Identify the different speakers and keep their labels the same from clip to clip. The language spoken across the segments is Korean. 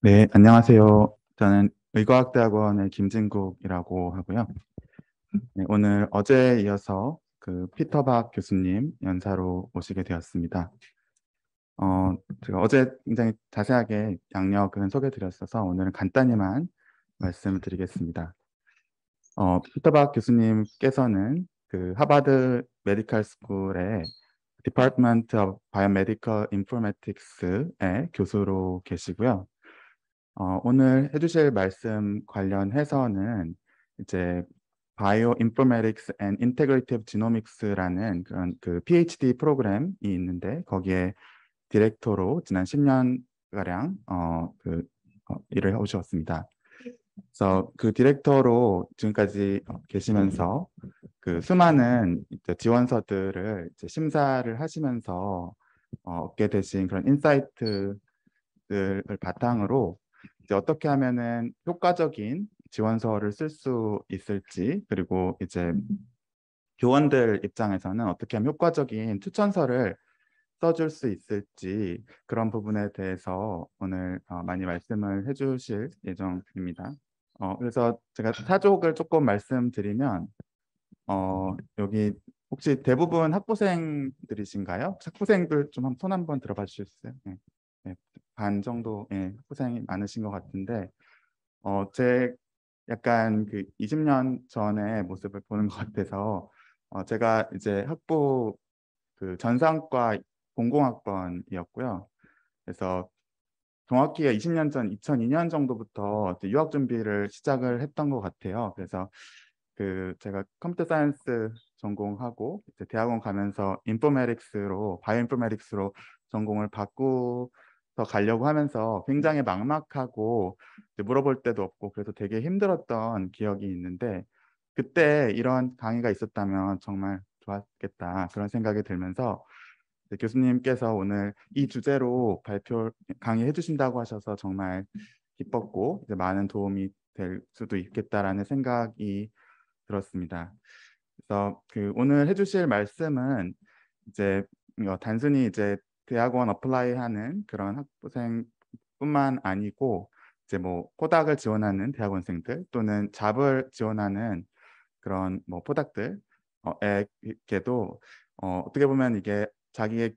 Speaker 1: 네, 안녕하세요. 저는 의과학대학원의 김진국이라고 하고요. 네, 오늘 어제에 이어서 그 피터박 교수님 연사로 모시게 되었습니다. 제가 어제 굉장히 자세하게 양력은 소개드렸어서 오늘은 간단히만 말씀을 드리겠습니다. 피터박 교수님께서는 그 하버드 메디컬 스쿨의 Department of Biomedical Informatics의 교수로 계시고요. 오늘 해주실 말씀 관련해서는 이제 Bioinformatics and Integrative Genomics라는 그런 그 PhD 프로그램이 있는데 거기에 디렉터로 지난 10년가량 일을 해오셨습니다. 그래서 그 디렉터로 지금까지 계시면서 그 수많은 이제 지원서들을 이제 심사를 하시면서 얻게 되신 그런 인사이트들을 바탕으로 이제 어떻게 하면은 효과적인 지원서를 쓸 수 있을지, 그리고 이제 교원들 입장에서는 어떻게 하면 효과적인 추천서를 써줄 수 있을지, 그런 부분에 대해서 오늘 많이 말씀을 해주실 예정입니다. 그래서 제가 사족을 조금 말씀드리면, 여기 혹시 대부분 학부생들이신가요? 학부생들 좀 손 한번 들어봐 주셨어요? 네. 네, 반 정도 학부생이 많으신 것 같은데, 제 약간 그 20년 전의 모습을 보는 것 같아서, 제가 이제 학부 그 전상과 공공학번이었고요. 그래서 정확히 20년 전 2002년 정도부터 유학 준비를 시작을 했던 것 같아요. 그래서 그 제가 컴퓨터 사이언스 전공하고 이제 대학원 가면서 인포메틱스로 바이오인포메틱스로 전공을 바꾸서 가려고 하면서 굉장히 막막하고 이제 물어볼 데도 없고 그래서 되게 힘들었던 기억이 있는데, 그때 이런 강의가 있었다면 정말 좋았겠다 그런 생각이 들면서 교수님께서 오늘 이 주제로 강의해 주신다고 하셔서 정말 기뻤고 이제 많은 도움이 될 수도 있겠다라는 생각이 들었습니다. 그래서 그 오늘 해주실 말씀은 이제 단순히 이제 대학원 어플라이하는 그런 학부생뿐만 아니고 이제 뭐 포닥을 지원하는 대학원생들 또는 잡을 지원하는 그런 뭐 포닥들에게도 어떻게 보면 이게 자기의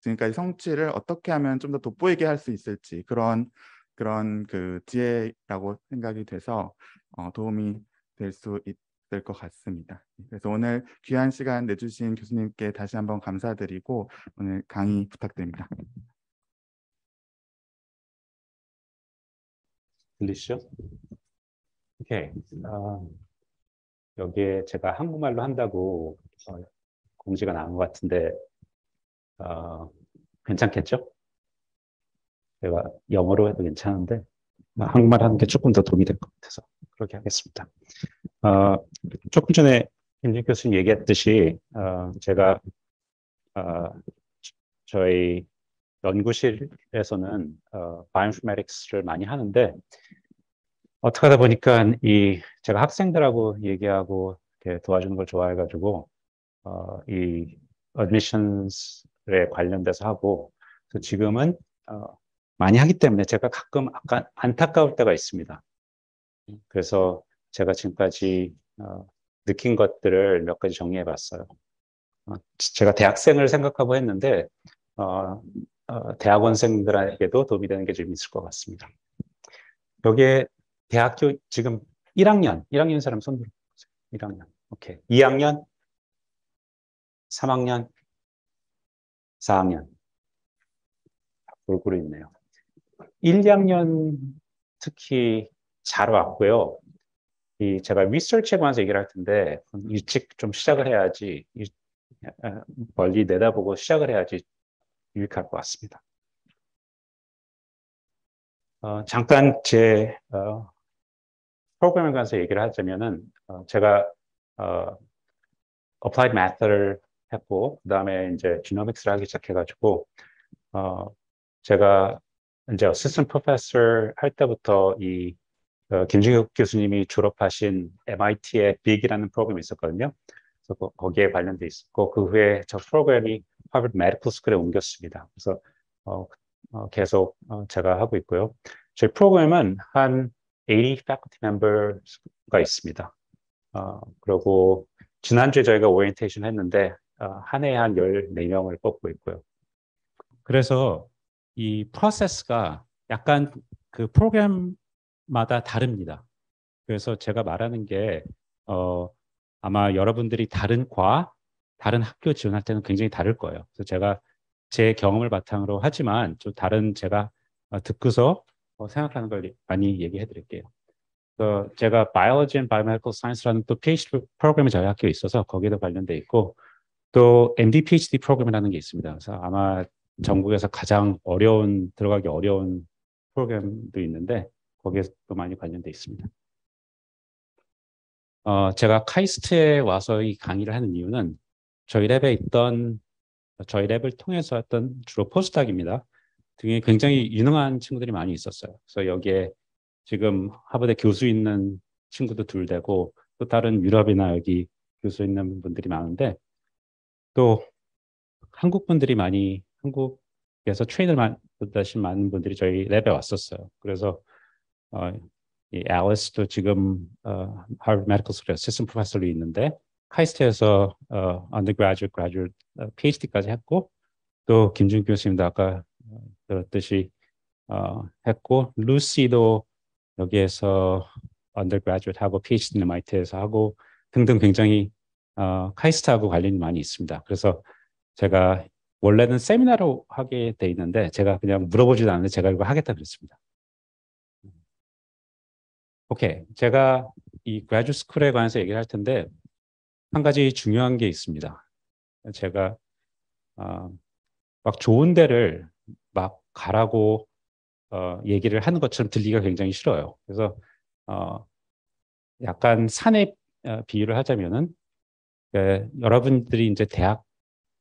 Speaker 1: 지금까지 성취를 어떻게 하면 좀 더 돋보이게 할 수 있을지, 그런 그 지혜라고 생각이 돼서 도움이 될 수 있을 것 같습니다. 그래서 오늘 귀한 시간 내주신 교수님께 다시 한번 감사드리고 오늘 강의 부탁드립니다.
Speaker 2: 들리시죠? 오케이. 여기에 제가 한국말로 한다고 공지가 나온 것 같은데 괜찮겠죠? 제가 영어로 해도 괜찮은데 한국말 하는 게 조금 더 도움이 될 것 같아서 그렇게 하겠습니다. 조금 전에 김진 교수님 얘기했듯이 제가 저희 연구실에서는 바이오인포메틱스를 많이 하는데 어떻게 하다 보니까 제가 학생들하고 얘기하고 이렇게 도와주는 걸 좋아해가지고 이 admissions에 관련돼서 하고, 그래서 지금은 많이 하기 때문에 제가 가끔 약간 안타까울 때가 있습니다. 그래서 제가 지금까지 느낀 것들을 몇 가지 정리해 봤어요. 제가 대학생을 생각하고 했는데 대학원생들에게도 도움이 되는 게 좀 있을 것 같습니다. 여기에 대학교 지금 1학년 사람 손 들어보세요. 1학년. 오케이. 2학년, 3학년, 4학년. 골고루 있네요. 1, 2학년 특히 잘 왔고요. 제가 리서치에 관해서 얘기를 할 텐데 일찍 좀 시작을 해야지, 멀리 내다보고 시작을 해야지 유익할 것 같습니다. 잠깐 제 프로그램에 관해서 얘기를 하자면은 제가 Applied Math를 했고 그 다음에 이제 Genomics를 하기 시작해가지고 제가 이제 Assistant Professor 할 때부터 김진국 교수님이 졸업하신 MIT의 BIG이라는 프로그램이 있었거든요. 그래서 거기에 관련돼 있었고 그 후에 저 프로그램이 하버드 메디컬 스쿨에 옮겼습니다. 그래서 계속 제가 하고 있고요. 저희 프로그램은 한 80 faculty members가 있습니다. 그리고 지난주에 저희가 오리엔테이션 했는데 한 해에 한 14명을 뽑고 있고요. 그래서 이 프로세스가 약간 그 프로그램마다 다릅니다. 그래서 제가 말하는 게 아마 여러분들이 다른 과, 다른 학교 지원할 때는 굉장히 다를 거예요. 그래서 제가 제 경험을 바탕으로 하지만 좀 다른 제가 듣고서 생각하는 걸 많이 얘기해 드릴게요. 제가 Biology and Biomedical Science라는 또 PhD 프로그램이 저희 학교에 있어서 거기에도 관련돼 있고 또 MD PhD 프로그램이라는 게 있습니다. 그래서 아마 전국에서 가장 들어가기 어려운 프로그램도 있는데 거기에도 많이 관련돼 있습니다. 제가 카이스트에 와서 이 강의를 하는 이유는 저희 랩을 통해서 했던 주로 포스닥입니다. 등에 굉장히 유능한 친구들이 많이 있었어요. 그래서 여기에 지금 하버드 교수 있는 친구도 둘 되고 또 다른 유럽이나 여기 교수 있는 분들이 많은데 또 한국에서 트레이너를 받으신 많은 분들이 저희 랩에 왔었어요. 그래서 이 앨리스도 지금 하버드 메디컬 스쿨에 어시스턴트 프로페서로 있는데 카이스트에서 undergraduate, graduate, PhD까지 했고 또 김준 교수님도 아까 들었듯이 했고 루시도 여기에서 undergraduate 하고 PhD는 MIT에서 하고 등등 굉장히 카이스트하고 관련이 많이 있습니다. 그래서 제가 원래는 세미나로 하게 돼 있는데 제가 그냥 물어보지도 않는데 제가 이거 하겠다 그랬습니다. 오케이. 제가 이 그라듀 스쿨에 관해서 얘기를 할 텐데 한 가지 중요한 게 있습니다. 제가 막 좋은 데를 막 가라고 얘기를 하는 것처럼 들리기가 굉장히 싫어요. 그래서 약간 산에 비유를 하자면은 여러분들이 이제 대학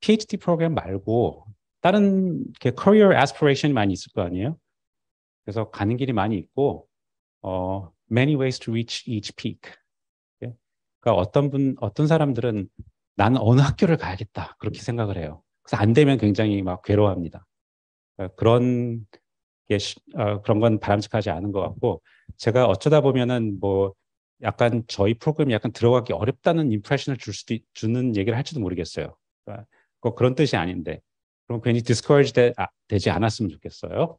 Speaker 2: PhD 프로그램 말고 다른 이렇게 career aspiration이 많이 있을 거 아니에요? 그래서 가는 길이 많이 있고 many ways to reach each peak. 그러니까 어떤 사람들은 나는 어느 학교를 가야겠다 그렇게 생각을 해요. 그래서 안 되면 굉장히 막 괴로워합니다. 그런 그런 건 바람직하지 않은 것 같고 제가 어쩌다 보면은 뭐 약간 저희 프로그램이 약간 들어가기 어렵다는 임프레션을 주는 얘기를 할지도 모르겠어요. 그러니까 그런 뜻이 아닌데 그럼 괜히 discourage 되지 않았으면 좋겠어요.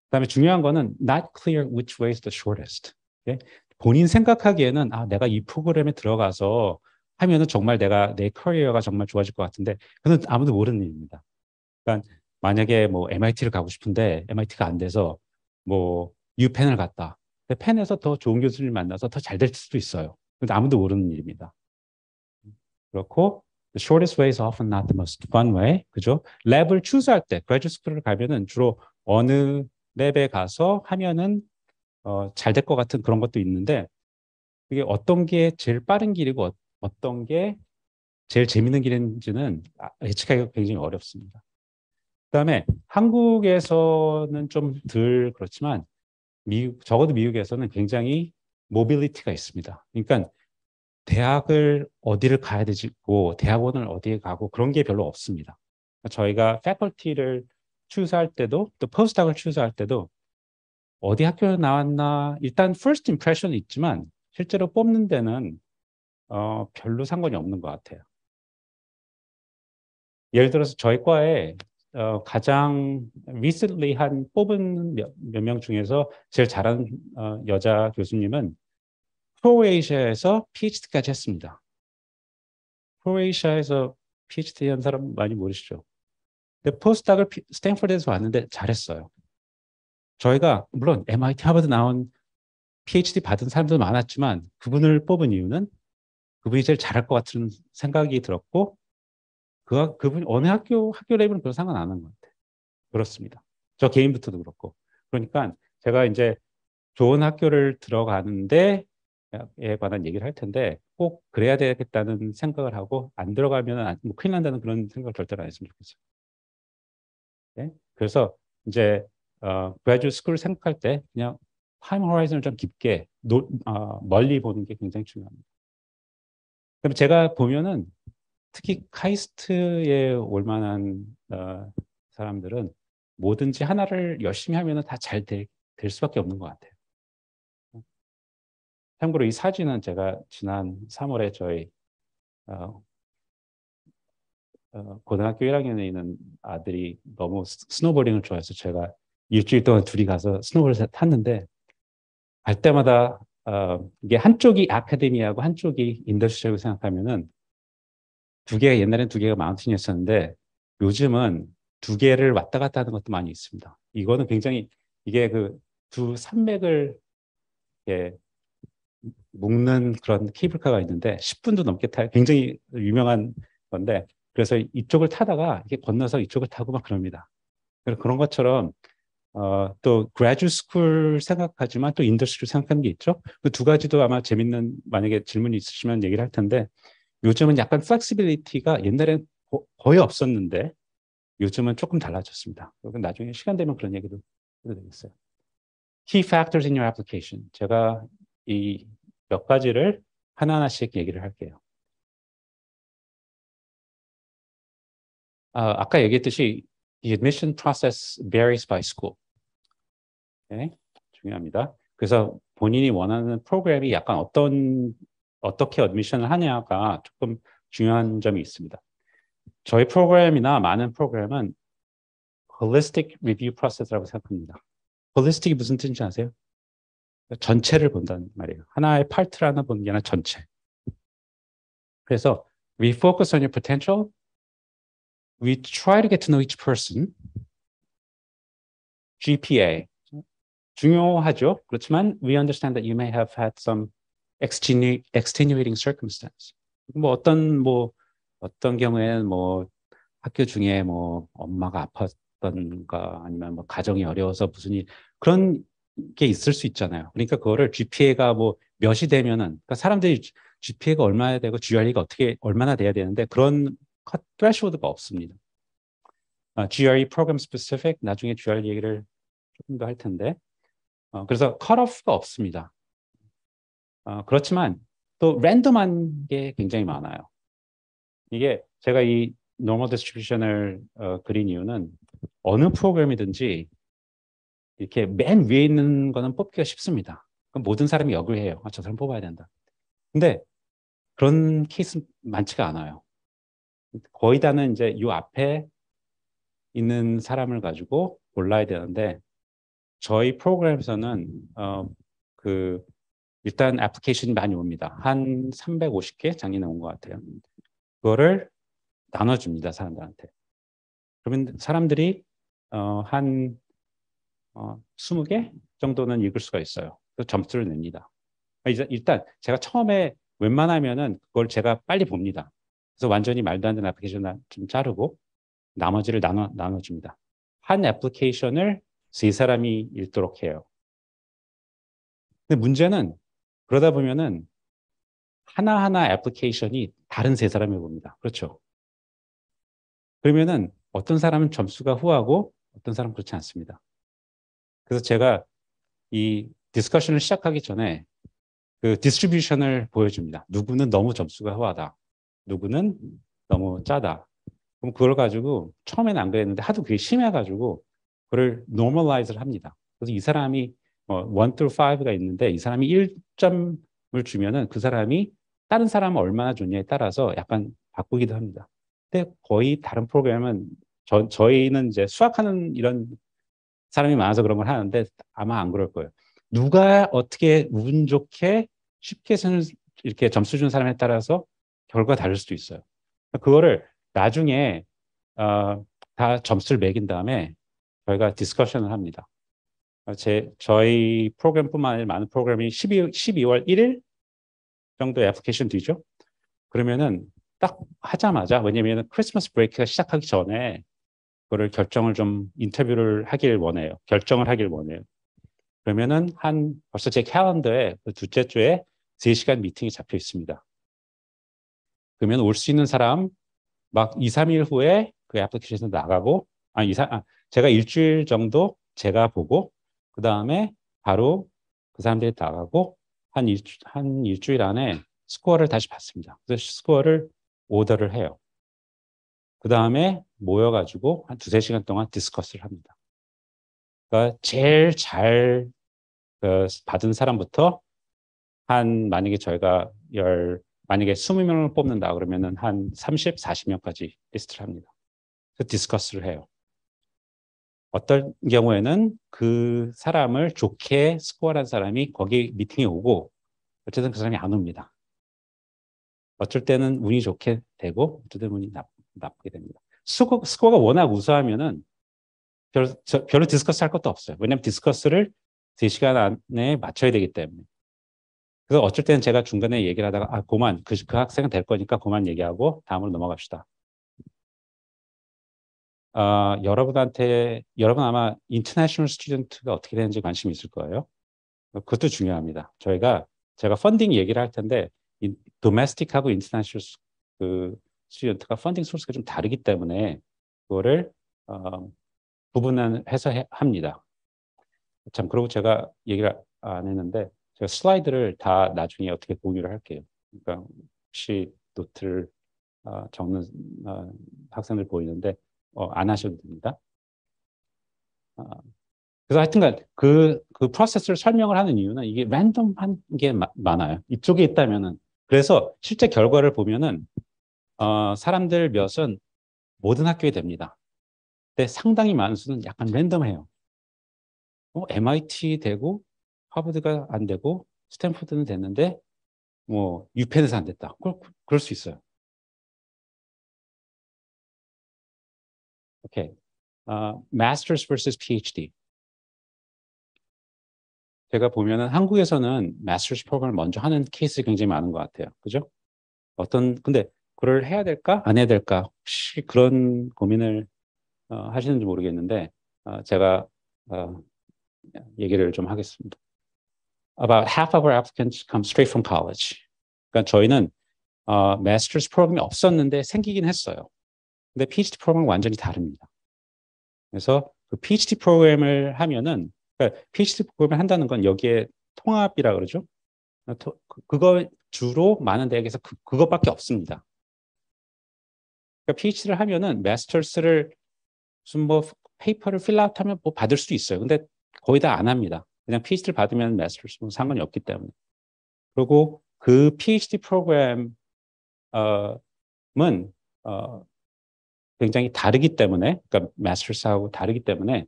Speaker 2: 그다음에 중요한 거는 not clear which way is the shortest. Okay? 본인 생각하기에는 내가 이 프로그램에 들어가서 하면은 정말 내 커리어가 정말 좋아질 것 같은데 그건 아무도 모르는 일입니다. 그러니까 만약에 뭐 MIT를 가고 싶은데 MIT가 안 돼서 뭐 유펜을 갔다. 펜에서 더 좋은 교수를 만나서 더 잘 될 수도 있어요. 근데 아무도 모르는 일입니다. 그렇고 the shortest way is often not the most fun way. 그죠? 랩을 추수할 때 graduate school을 가면은 주로 어느 랩에 가서 하면은 잘 될 것 같은 그런 것도 있는데 그게 어떤 게 제일 빠른 길이고 어떤 게 제일 재밌는 길인지는 예측하기가 굉장히 어렵습니다. 그다음에 한국에서는 좀 덜 그렇지만 적어도 미국에서는 굉장히 모빌리티가 있습니다. 그러니까 대학을 어디를 가야 되고 대학원을 어디에 가고 그런 게 별로 없습니다. 저희가 패컬티를 추수할 때도 또 포스닥을 추수할 때도 어디 학교 나왔나 일단 first impression은 있지만 실제로 뽑는 데는 별로 상관이 없는 것 같아요. 예를 들어서 저희 과에 가장 recently 뽑은 몇 명 중에서 제일 잘하는 여자 교수님은 크로에이시아에서 PhD까지 했습니다. 크로에이시아에서 PhD 한 사람 많이 모르시죠? 근데 포스닥을 스탠퍼드에서 왔는데 잘했어요. 저희가 물론 MIT, 하버드 나온 PhD 받은 사람도 많았지만 그분을 뽑은 이유는 그분이 제일 잘할 것 같은 생각이 들었고 그분이 어느 학교 레벨은 별 상관 안 하는 것 같아요. 그렇습니다. 저 개인부터도 그렇고. 그러니까 제가 이제 좋은 학교를 들어가는데 에 관한 얘기를 할 텐데 꼭 그래야 되겠다는 생각을 하고 안 들어가면 뭐 큰일 난다는 그런 생각을 절대로 안 했으면 좋겠어요. 네? 그래서 이제 graduate school 생각할 때 그냥 타임 호라이즌을 좀 깊게 멀리 보는 게 굉장히 중요합니다. 그럼 제가 보면은 특히 카이스트에 올 만한 사람들은 뭐든지 하나를 열심히 하면 다 잘 될 수밖에 없는 것 같아요. 참고로 이 사진은 제가 지난 3월에 저희 고등학교 1학년에 있는 아들이 너무 스노보딩을 좋아해서 제가 일주일 동안 둘이 가서 스노보를 탔는데 갈 때마다 이게 한쪽이 아카데미하고 한쪽이 인더스트리라고 생각하면은 옛날엔 두 개가 마운틴이었었는데 요즘은 두 개를 왔다 갔다 하는 것도 많이 있습니다. 이거는 굉장히 이게 그 두 산맥을 이렇게 묶는 그런 케이블카가 있는데 10분도 넘게 타요. 굉장히 유명한 건데 그래서 이쪽을 타다가 이게 건너서 이쪽을 타고 막 그럽니다. 그런 것처럼 또 graduate school 생각하지만 또 인더스트리 생각하는 게 있죠. 그 두 가지도 아마 재밌는 만약에 질문이 있으시면 얘기를 할 텐데 요즘은 약간 플렉시빌리티가 옛날엔 거의 없었는데 요즘은 조금 달라졌습니다. 나중에 시간 되면 그런 얘기도 해도 되겠어요. Key factors in your application. 제가 이 몇 가지를 하나하나씩 얘기를 할게요. 아까 얘기했듯이 the admission process varies by school. 네, 중요합니다. 그래서 본인이 원하는 프로그램이 약간 어떻게 어드미션을 하냐가 조금 중요한 점이 있습니다. 저희 프로그램이나 많은 프로그램은 holistic review process라고 생각합니다. holistic이 무슨 뜻인지 아세요? 전체를 본다는 말이에요. 하나의 파트를 하나 보는 게 아니라 전체. 그래서 we focus on your potential. We try to get to know each person. GPA. 중요하죠. 그렇지만 we understand that you may have had some extenuating circumstance. 어떤 경우에는 학교 중에 엄마가 아팠던가 아니면 가정이 어려워서 무슨 일 그런 게 있을 수 있잖아요. 그러니까 그거를 GPA가 몇이 되면은 그러니까 사람들이 GPA가 얼마나 되고 GRE가 얼마나 돼야 되는데 그런 threshold가 없습니다. GRE program specific 나중에 GRE 얘기를 조금 더 할 텐데 그래서 컷오프가 없습니다. 그렇지만 또 랜덤한 게 굉장히 많아요. 이게 제가 이 normal distribution을 그린 이유는 어느 프로그램이든지 이렇게 맨 위에 있는 거는 뽑기가 쉽습니다. 그럼 모든 사람이 어그리해요. 저 사람 뽑아야 된다. 근데 그런 케이스 많지가 않아요. 거의 다는 이제 이 앞에 있는 사람을 가지고 골라야 되는데 저희 프로그램에서는 일단 애플리케이션이 많이 옵니다. 한 350개 작년에 온 것 같아요. 그거를 나눠줍니다, 사람들한테. 그러면 사람들이 한 20개 정도는 읽을 수가 있어요. 그래서 점수를 냅니다. 일단 제가 처음에 웬만하면은 그걸 제가 빨리 봅니다. 그래서 완전히 말도 안 되는 애플리케이션을 좀 자르고 나머지를 나눠줍니다. 한 애플리케이션을 세 사람이 읽도록 해요. 근데 문제는 그러다 보면은 하나하나 애플리케이션이 다른 세 사람이 봅니다. 그렇죠? 그러면은 어떤 사람은 점수가 후하고 어떤 사람은 그렇지 않습니다. 그래서 제가 이 디스커션을 시작하기 전에 그 디스트리뷰션을 보여줍니다. 누구는 너무 점수가 후하다. 누구는 너무 짜다. 그럼 그걸 가지고 처음에는 안 그랬는데 하도 그게 심해가지고 그걸 normalize를 합니다. 그래서 이 사람이 1 through 5가 있는데 이 사람이 1점을 주면은 그 사람이 다른 사람은 얼마나 좋냐에 따라서 약간 바꾸기도 합니다. 근데 거의 다른 프로그램은 저희는 이제 수학하는 이런 사람이 많아서 그런 걸 하는데 아마 안 그럴 거예요. 누가 어떻게 운 좋게 쉽게 이렇게 점수 준 사람에 따라서 결과가 다를 수도 있어요. 그거를 나중에 다 점수를 매긴 다음에 저희가 디스커션을 합니다. 저희 프로그램뿐만 아니라 많은 프로그램이 12월 1일 정도 애플리케이션 뒤죠. 그러면은 딱 하자마자 왜냐면 크리스마스 브레이크가 시작하기 전에 그거를 인터뷰를 하길 원해요. 결정을 하길 원해요. 그러면은 벌써 제 캘린더에 그 둘째 주에 3시간 미팅이 잡혀 있습니다. 그러면 올 수 있는 사람 막 2, 3일 후에 그 애플리케이션에서 나가고 제가 일주일 정도 제가 보고 그 다음에 바로 그 사람들이 나가고 한 일주일 안에 스코어를 다시 받습니다. 그래서 스코어를 오더를 해요. 그 다음에 모여가지고 한 2, 3시간 동안 디스커스를 합니다. 그러니까 제일 잘 받은 사람부터 만약에 저희가 만약에 20명을 뽑는다 그러면은 한 30, 40명까지 리스트를 합니다. 그래서 디스커스를 해요. 어떤 경우에는 그 사람을 좋게 스코어한 사람이 거기 미팅에 오고 어쨌든 그 사람이 안 옵니다. 어쩔 때는 운이 좋게 되고 어쩔 때는 운이 나쁘게 됩니다. 스코어가 워낙 우수하면은 별로 디스커스 할 것도 없어요. 왜냐하면 디스커스를 3시간 안에 맞춰야 되기 때문에. 그래서 어쩔 때는 제가 중간에 얘기를 하다가 그만 그 학생은 될 거니까 그만 얘기하고 다음으로 넘어갑시다. 여러분 아마 인터내셔널 스튜던트가 어떻게 되는지 관심이 있을 거예요. 그것도 중요합니다. 제가 펀딩 얘기를 할 텐데 도메스틱하고 인터내셔널 스튜던트가 펀딩 소스가 좀 다르기 때문에 그거를 구분해서 합니다. 참 그리고 제가 얘기를 안 했는데 제가 슬라이드를 다 나중에 어떻게 공유를 할게요. 그러니까 혹시 노트를 적는 학생들 보이는데 안 하셔도 됩니다. 그래서 하여튼간 그 프로세스를 설명을 하는 이유는 이게 랜덤한 게 많아요. 이쪽에 있다면은. 그래서 실제 결과를 보면은 사람들 몇은 모든 학교에 됩니다. 근데 상당히 많은 수는 약간 랜덤해요. MIT 되고 하버드가 안 되고 스탠포드는 됐는데 뭐 유펜에서 안 됐다. 그럴 수 있어요. 오케이. Masters versus PhD. 제가 보면은 한국에서는 마스터스 프로그램을 먼저 하는 케이스 굉장히 많은 것 같아요. 그죠? 근데 그걸 해야 될까? 안 해야 될까? 혹시 그런 고민을 하시는지 모르겠는데, 제가 얘기를 좀 하겠습니다. About half of our applicants come straight from college. 그러니까 저희는 마스터스 프로그램이 없었는데 생기긴 했어요. 근데 PhD 프로그램은 완전히 다릅니다. 그래서 그 PhD 프로그램을 하면은, 그러니까 PhD 프로그램을 한다는 건 여기에 통합이라 그러죠. 그거 주로 많은 대학에서 그것밖에 없습니다. 그러니까 PhD를 하면은 마스터스를 무슨 뭐 페이퍼를 필라웃하면 뭐 받을 수도 있어요. 근데 거의 다 안 합니다. 그냥 PhD를 받으면 마스터스는 상관이 없기 때문에. 그리고 그 PhD 프로그램은 굉장히 다르기 때문에, 그러니까 마스터스하고 다르기 때문에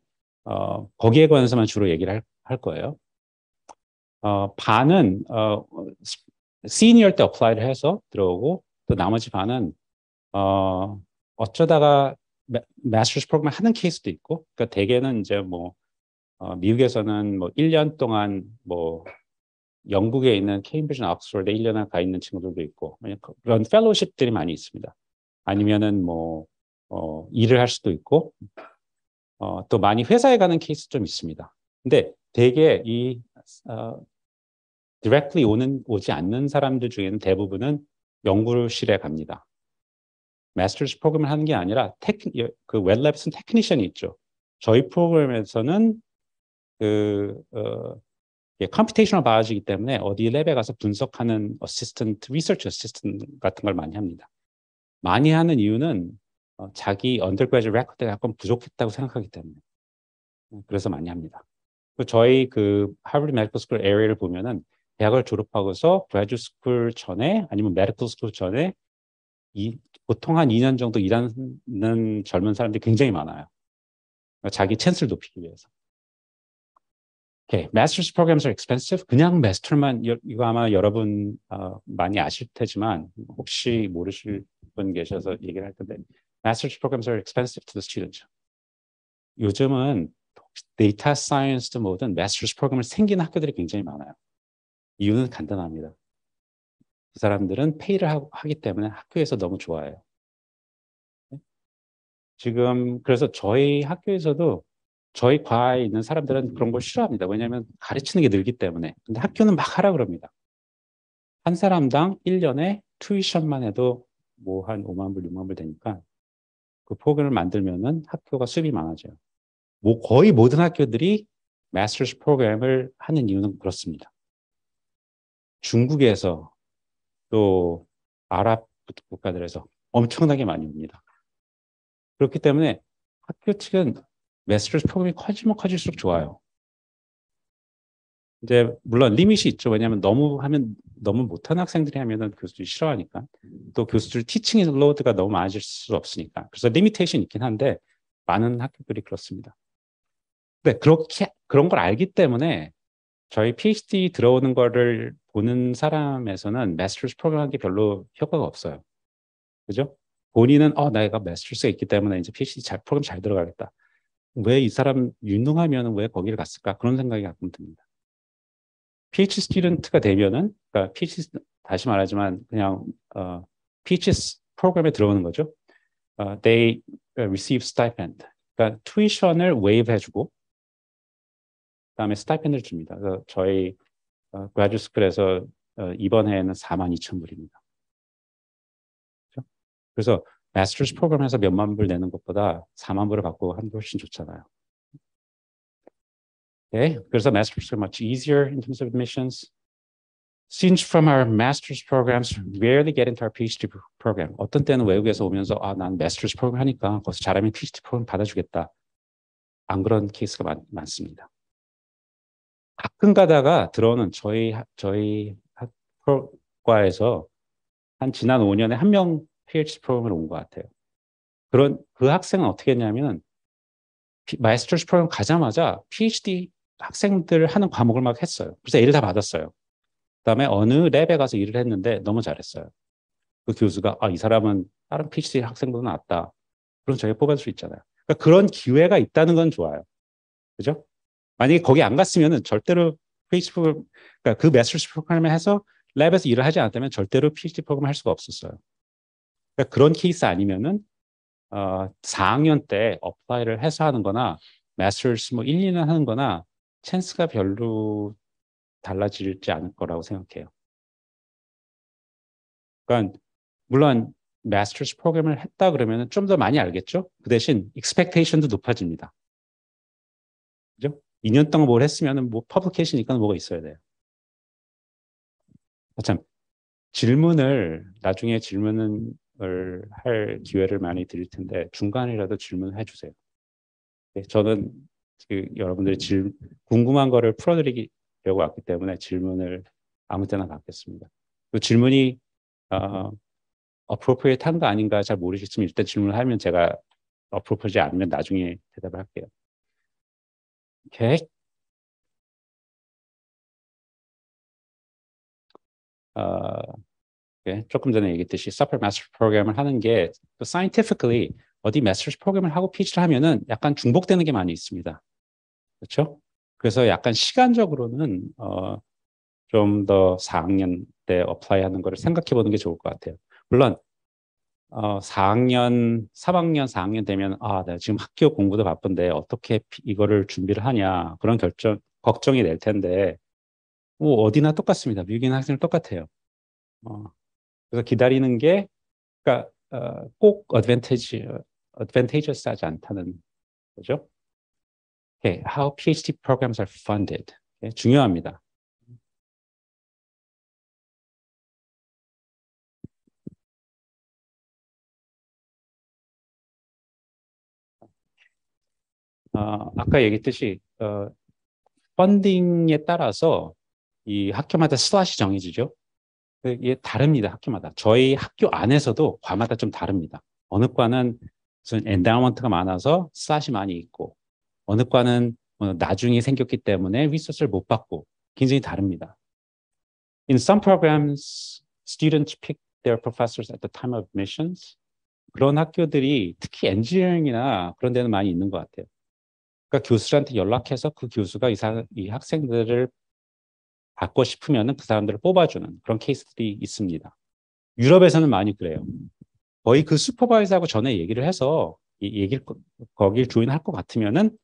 Speaker 2: 거기에 관해서만 주로 얘기를 할 거예요. 반은 시니어 때 어플라이를 해서 들어오고 또 나머지 반은 어쩌다가 마스터스 프로그램 하는 케이스도 있고, 그러니까 대개는 이제 뭐 미국에서는 뭐 1년 동안 뭐 영국에 있는 케임브리지나 옥스퍼드에 1년을 가 있는 친구들도 있고 그런 펠로우십들이 많이 있습니다. 아니면은 뭐 일을 할 수도 있고 또 많이 회사에 가는 케이스 좀 있습니다. 근데 대개 directly 오지 않는 사람들 중에는 대부분은 연구실에 갑니다. 마스터스 프로그램을 하는 게 아니라 그 웹랩스는 테크니션이 있죠. 저희 프로그램에서는 컴퓨테이셔널 바이올로지이기 때문에 어디 랩에 가서 분석하는 어시스턴트, 리서치 어시스턴트 같은 걸 많이 합니다. 많이 하는 이유는 자기 언더그래주얼 레코드가 약간 부족했다고 생각하기 때문에. 그래서 많이 합니다. 저희 하버드 메디컬 스쿨 에리어를 보면은 대학을 졸업하고서 그라듀 스쿨 전에 아니면 메디컬 스쿨 전에 보통 한 2년 정도 일하는 젊은 사람들이 굉장히 많아요. 자기 찬스를 높이기 위해서. Okay. Master's programs are expensive. 그냥 마스터만 이거 아마 여러분 많이 아실 테지만 혹시 모르실 분 계셔서 얘기를 할 텐데 Master's programs are expensive to the student. 요즘은 데이터 사이언스든 뭐든 Master's 프로그램을 생기는 학교들이 굉장히 많아요. 이유는 간단합니다. 그 사람들은 페이를 하기 때문에 학교에서 너무 좋아해요. 지금 그래서 저희 학교에서도 저희 과에 있는 사람들은 그런 걸 싫어합니다. 왜냐하면 가르치는 게 늘기 때문에. 근데 학교는 막 하라 그럽니다. 한 사람당 1년에 튜이션만 해도 뭐 한 5만 불, 6만 불 되니까 그 프로그램을 만들면은 학교가 수입이 많아져요. 뭐 거의 모든 학교들이 마스터스 프로그램을 하는 이유는 그렇습니다. 중국에서 또 아랍 국가들에서 엄청나게 많이 옵니다. 그렇기 때문에 학교 측은 마스터스 프로그램이 커지면 커질수록 좋아요. 이제 물론 리밋이 있죠. 왜냐하면 너무 하면 너무 못하는 학생들이 하면은 교수들이 싫어하니까. 또 교수들 티칭 로드가 너무 많아질 수 없으니까. 그래서 리미테이션이 있긴 한데 많은 학교들이 그렇습니다. 근데 그런 걸 알기 때문에 저희 PhD 들어오는 거를 보는 사람에서는 마스터스 프로그램 하기 별로 효과가 없어요. 그죠? 본인은 내가 마스터스가 있기 때문에 이제 PhD 프로그램 잘 들어가겠다. 왜 이 사람 유능하면 왜 거기를 갔을까? 그런 생각이 가끔 듭니다. PhD 스튜던트가 되면은, 그러니까 PhD, 다시 말하지만 그냥 PhD 프로그램에 들어오는 거죠. They receive stipend. 그러니까 tuition을 waive 해주고, 그다음에 스타이펜드를 줍니다. 그래서 저희 그라듀 스쿨에서 이번 해에는 42,000불입니다. 그렇죠? 그래서 마스터스 프로그램에서 몇만 불 내는 것보다 4만 불을 받고 하는 게 훨씬 좋잖아요. Okay? 그래서 마스터스 much easier in terms of admissions. Students from our master's programs rarely get into our PhD program. 어떤 때는 외국에서 오면서 난 마스터스 프로그램 하니까 거기서 잘하면 PhD 프로그램 받아주겠다. 안 그런 케이스가 많습니다. 가끔 가다가 들어오는 저희 학과에서 한 지난 5년에 한 명 PhD 프로그램을 온 것 같아요. 그 학생은 어떻게 했냐면 마스터스 프로그램 가자마자 PhD 학생들 하는 과목을 막 했어요. 그래서 A를 다 받았어요. 그다음에 어느 랩에 가서 일을 했는데 너무 잘했어요. 그 교수가 이 사람은 다른 PhD 학생보다 낫다. 그럼 저희가 뽑을 수 있잖아요. 그러니까 그런 기회가 있다는 건 좋아요. 그죠? 만약에 거기 안 갔으면은 절대로 PhD 프로그램, 그러니까 그 마스터스 프로그램을 해서 랩에서 일을 하지 않았다면 절대로 PhD 프로그램을 할 수가 없었어요. 그러니까 그런 케이스 아니면은 4학년 때 어플라이를 해서 하는 거나 마스터스 뭐 1, 2년 하는 거나 찬스가 별로 달라지지 않을 거라고 생각해요. 그러니까 물론 마스터스 프로그램을 했다 그러면 좀 더 많이 알겠죠? 그 대신 expectation도 높아집니다. 그죠? 2년 동안 뭘 했으면 뭐 퍼블리케이션이니까 뭐가 있어야 돼요. 참 나중에 질문을 할 기회를 많이 드릴 텐데 중간이라도 질문을 해주세요. 네, 저는 여러분들이 궁금한 거를 풀어드리려고 왔기 때문에 질문을 아무 때나 받겠습니다. 그 질문이 appropriate 한가 아닌가 잘 모르겠지만 일단 질문을 하면 제가 appropriate 않으면 나중에 대답을 할게요. 오케이. 조금 전에 얘기했듯이 Supper Master 프로그램을 하는 게 scientifically 어디 마스터스 프로그램을 하고 PhD를 하면은 약간 중복되는 게 많이 있습니다. 그렇죠? 그래서 약간 시간적으로는 좀 더 4학년 때 어플라이 하는 거를 생각해 보는 게 좋을 것 같아요. 물론 4학년, 3학년, 4학년 되면 내가 지금 학교 공부도 바쁜데 어떻게 이거를 준비를 하냐 그런 걱정이 될 텐데 뭐 어디나 똑같습니다. 미국인 학생은 똑같아요. 그래서 기다리는 게 그러니까 꼭 advantageous 하지 않다는 거죠. Okay, how PhD programs are funded. Okay, 중요합니다. 아까 얘기했듯이 펀딩에 따라서 이 학교마다 슬롯이 정해지죠. 이게 다릅니다. 학교마다. 저희 학교 안에서도 과마다 좀 다릅니다. 어느 과는 무슨 엔다우먼트가 많아서 슬롯이 많이 있고 어느 과는 나중에 생겼기 때문에 리소스를 못 받고 굉장히 다릅니다. In some programs, students pick their professors at the time of admissions. 그런 학교들이 특히 엔지니어링이나 그런 데는 많이 있는 것 같아요. 그러니까 교수한테 연락해서 그 교수가 이 학생들을 받고 싶으면 그 사람들을 뽑아주는 그런 케이스들이 있습니다. 유럽에서는 많이 그래요. 거의 그 슈퍼바이저하고 전에 얘기를 해서 거길 조인할 것 같으면은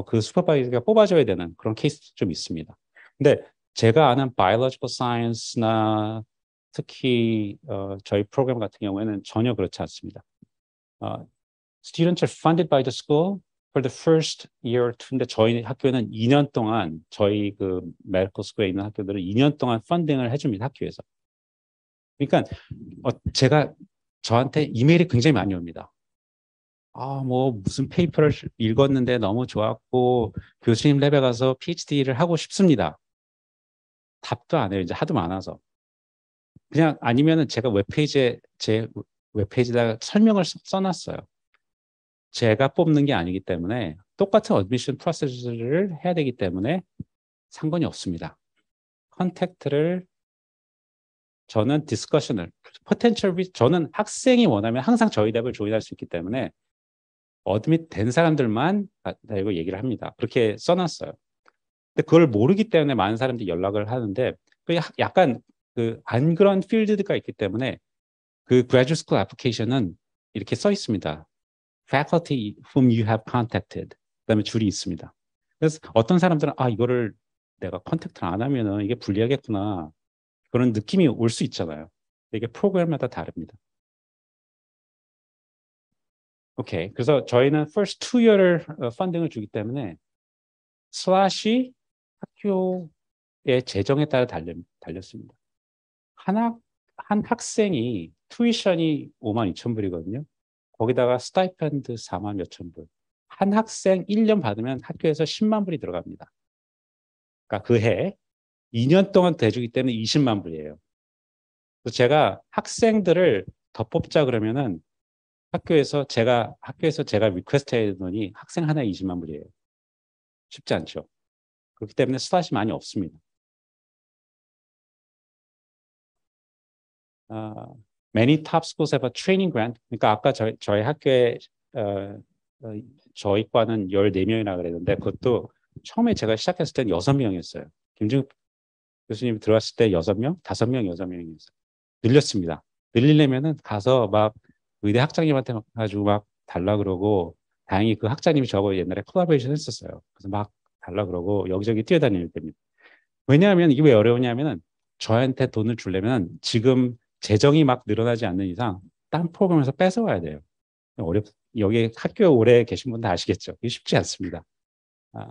Speaker 2: 그 슈퍼바이저가 뽑아줘야 되는 그런 케이스도 좀 있습니다. 근데 제가 아는 biological science나 특히 저희 프로그램 같은 경우에는 전혀 그렇지 않습니다. Students are funded by the school for the first year or two. 근데 저희 학교는 2년 동안 저희 그 메디컬 스쿨에 있는 학교들은 2년 동안 펀딩을 해줍니다. 학교에서. 그러니까 저한테 이메일이 굉장히 많이 옵니다. 뭐 무슨 페이퍼를 읽었는데 너무 좋았고 교수님 랩에 가서 PhD를 하고 싶습니다. 답도 안 해요. 이제 하도 많아서. 그냥 아니면은 제가 제 웹페이지에다가 설명을 써놨어요. 제가 뽑는 게 아니기 때문에 똑같은 어드미션 프로세스를 해야 되기 때문에 상관이 없습니다. 컨택트를 저는 디스커션을 저는 학생이 원하면 항상 저희 랩을 조인할 수 있기 때문에 어드밋 된 사람들만 이거 얘기를 합니다. 그렇게 써놨어요. 근데 그걸 모르기 때문에 많은 사람들이 연락을 하는데 약간 그 안 그런 필드가 있기 때문에 그 graduate school application은 이렇게 써 있습니다. faculty whom you have contacted. 그다음에 줄이 있습니다. 그래서 어떤 사람들은 이거를 내가 컨택트를 안 하면은 이게 불리하겠구나. 그런 느낌이 올 수 있잖아요. 이게 프로그램마다 다릅니다. 오케이. 그래서 저희는 first 2year를 펀딩을 주기 때문에 슬래시 학교의 재정에 따라 달렸습니다. 한 학생이 투이션이 5만 2천 불이거든요. 거기다가 스타이펜드 4만 몇천 불. 한 학생 1년 받으면 학교에서 10만 불이 들어갑니다. 그러니까 그 해 2년 동안 대주기 때문에 20만 불이에요. 그래서 제가 학생들을 더 뽑자 그러면은 학교에서 제가 리퀘스트 해야 되더니 학생 하나에 20만 불이에요. 쉽지 않죠. 그렇기 때문에 스탯이 많이 없습니다. Many top schools have a training grant. 그러니까 아까 저희 학교에 어, 어, 저희 과는 14명이나 그랬는데 그것도 처음에 제가 시작했을 때는 6명이었어요. 김중 교수님 들어왔을 때 6명, 5명, 6명이었어요. 늘렸습니다. 늘리려면은 가서 막 의대 학장님한테 가지고 막 달라 그러고 다행히 그 학장님이 저하고 옛날에 콜라보레이션 했었어요. 그래서 막 달라 그러고 여기저기 뛰어다닐 때입니다. 왜냐하면 이게 왜 어려우냐면은 저한테 돈을 주려면 지금 재정이 막 늘어나지 않는 이상 딴 프로그램에서 뺏어와야 돼요. 여기 학교에 오래 계신 분 다 아시겠죠? 이게 쉽지 않습니다. 아,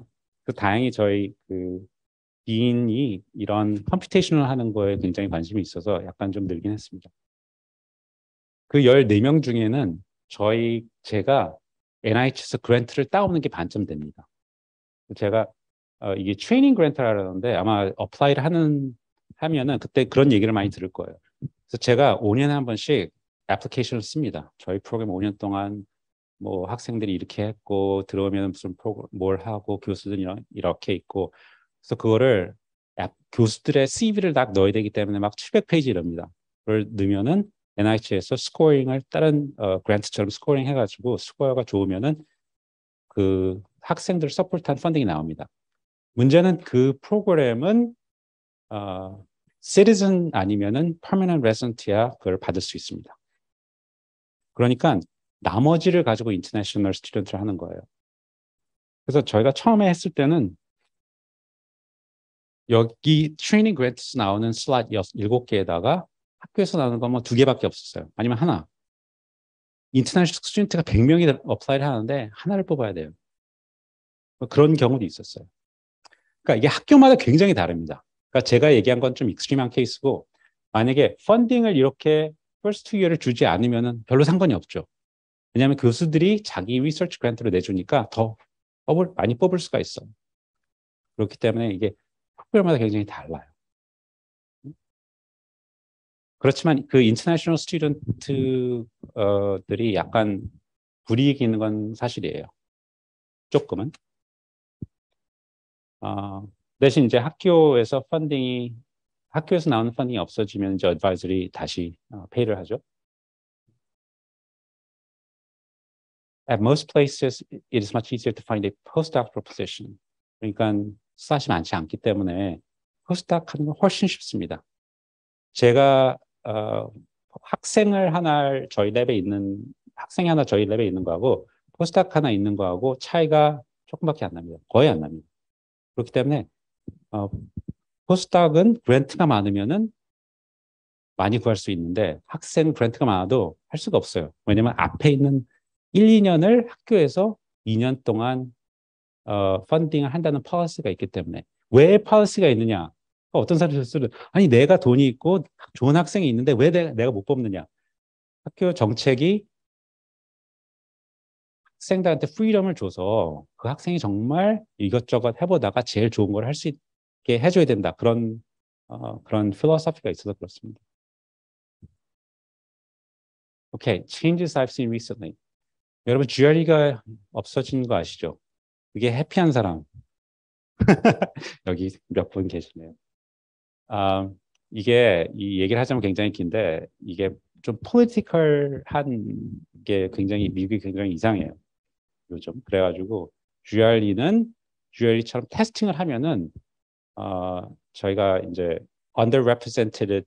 Speaker 2: 다행히 저희 그 디인이 이런 컴퓨테이션을 하는 거에 굉장히 관심이 있어서 약간 좀 늘긴 했습니다. 그 14명 중에는 제가 NIH에서 그랜트를 따오는 게 반쯤 됩니다. 제가 이게 트레이닝 그랜트라는데 아마 어플라이를 하면은 그때 그런 얘기를 많이 들을 거예요. 그래서 제가 5년에 한 번씩 애플리케이션을 씁니다. 저희 프로그램 5년 동안 뭐 학생들이 이렇게 했고 들어오면 무슨 프로그램 뭘 하고 교수들이 이렇게 있고 그래서 그거를 교수들의 CV를 딱 넣어야 되기 때문에 막 700페이지 이럽니다. 그걸 넣으면은 NIH에서 스코어링을 다른 그랜트처럼 스코어링 해가지고 스코어가 좋으면은 그 학생들 서포트한 펀딩이 나옵니다. 문제는 그 프로그램은 citizen 아니면은 permanent resident야 그걸 받을 수 있습니다. 그러니까 나머지를 가지고 인터내셔널 스튜던트를 하는 거예요. 그래서 저희가 처음에 했을 때는 여기 트레이닝 그랜트스 나오는 슬롯 7개에다가 학교에서 나오는 건 뭐 2개밖에 없었어요. 아니면 하나. 인터내셔널 스튜던트가 100명이 어플라이를 하는데 하나를 뽑아야 돼요. 뭐 그런 경우도 있었어요. 그러니까 이게 학교마다 굉장히 다릅니다. 그러니까 제가 얘기한 건 좀 익스트림한 케이스고 만약에 펀딩을 이렇게 first 2year를 주지 않으면 별로 상관이 없죠. 왜냐하면 교수들이 자기 리서치 그랜트를 내주니까 더 많이 뽑을 수가 있어. 그렇기 때문에 이게 학교마다 굉장히 달라요. 그렇지만 그 인터내셔널 스튜던트들이 약간 불이익이 있는 건 사실이에요. 조금은. 대신 이제 학교에서 나오는 펀딩이 없어지면 이제 어드바이저리 다시 페이를 하죠. At most places, it is much easier to find a postdoctoral position. 그러니까 스타시 많지 않기 때문에 포스닥 하는 건 훨씬 쉽습니다. 제가 학생이 하나 저희 랩에 있는 거하고 포스닥 하나 있는 거하고 차이가 조금밖에 안 납니다. 거의 안 납니다. 그렇기 때문에 포스닥은 그랜트가 많으면은 많이 구할 수 있는데 학생 그랜트가 많아도 할 수가 없어요. 왜냐면 앞에 있는 1, 2년을 학교에서 2년 동안 펀딩을 한다는 policy가 있기 때문에 왜 policy가 있느냐? 어떤 사람들은 아니 내가 돈이 있고 좋은 학생이 있는데 왜 내가 못 뽑느냐? 학교 정책이 학생들한테 프리덤을 줘서 그 학생이 정말 이것저것 해보다가 제일 좋은 걸 할 수 있게 해줘야 된다. 그런 필로소피가 있어서 그렇습니다. 오케이, changes I've seen recently. 여러분 GRE가 없어진 거 아시죠? 그게 해피한 사람 여기 몇 분 계시네요. 아, 이게 이 얘기를 하자면 굉장히 긴데 이게 좀 폴리티컬한 게 굉장히 미국이 굉장히 이상해요. 요즘 그래가지고 GRE처럼 테스팅을 하면은 저희가 이제 underrepresented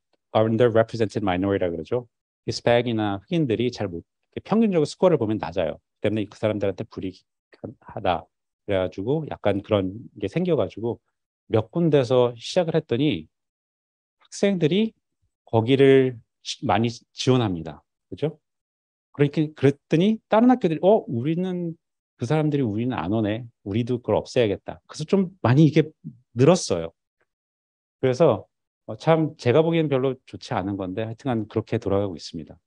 Speaker 2: minority라 그러죠. 히스패닉이나 흑인들이 잘 못, 평균적으로 스코어를 보면 낮아요. 때문에 그 사람들한테 불이하다. 그래가지고 약간 그런 게 생겨가지고 몇 군데서 시작을 했더니 학생들이 거기를 많이 지원합니다. 그죠? 그렇게 그랬더니 다른 학교들이 우리는 그 사람들이 우리는 안 오네. 우리도 그걸 없애야겠다. 그래서 좀 많이 이게 늘었어요. 그래서 참 제가 보기에는 별로 좋지 않은 건데 하여튼간 그렇게 돌아가고 있습니다.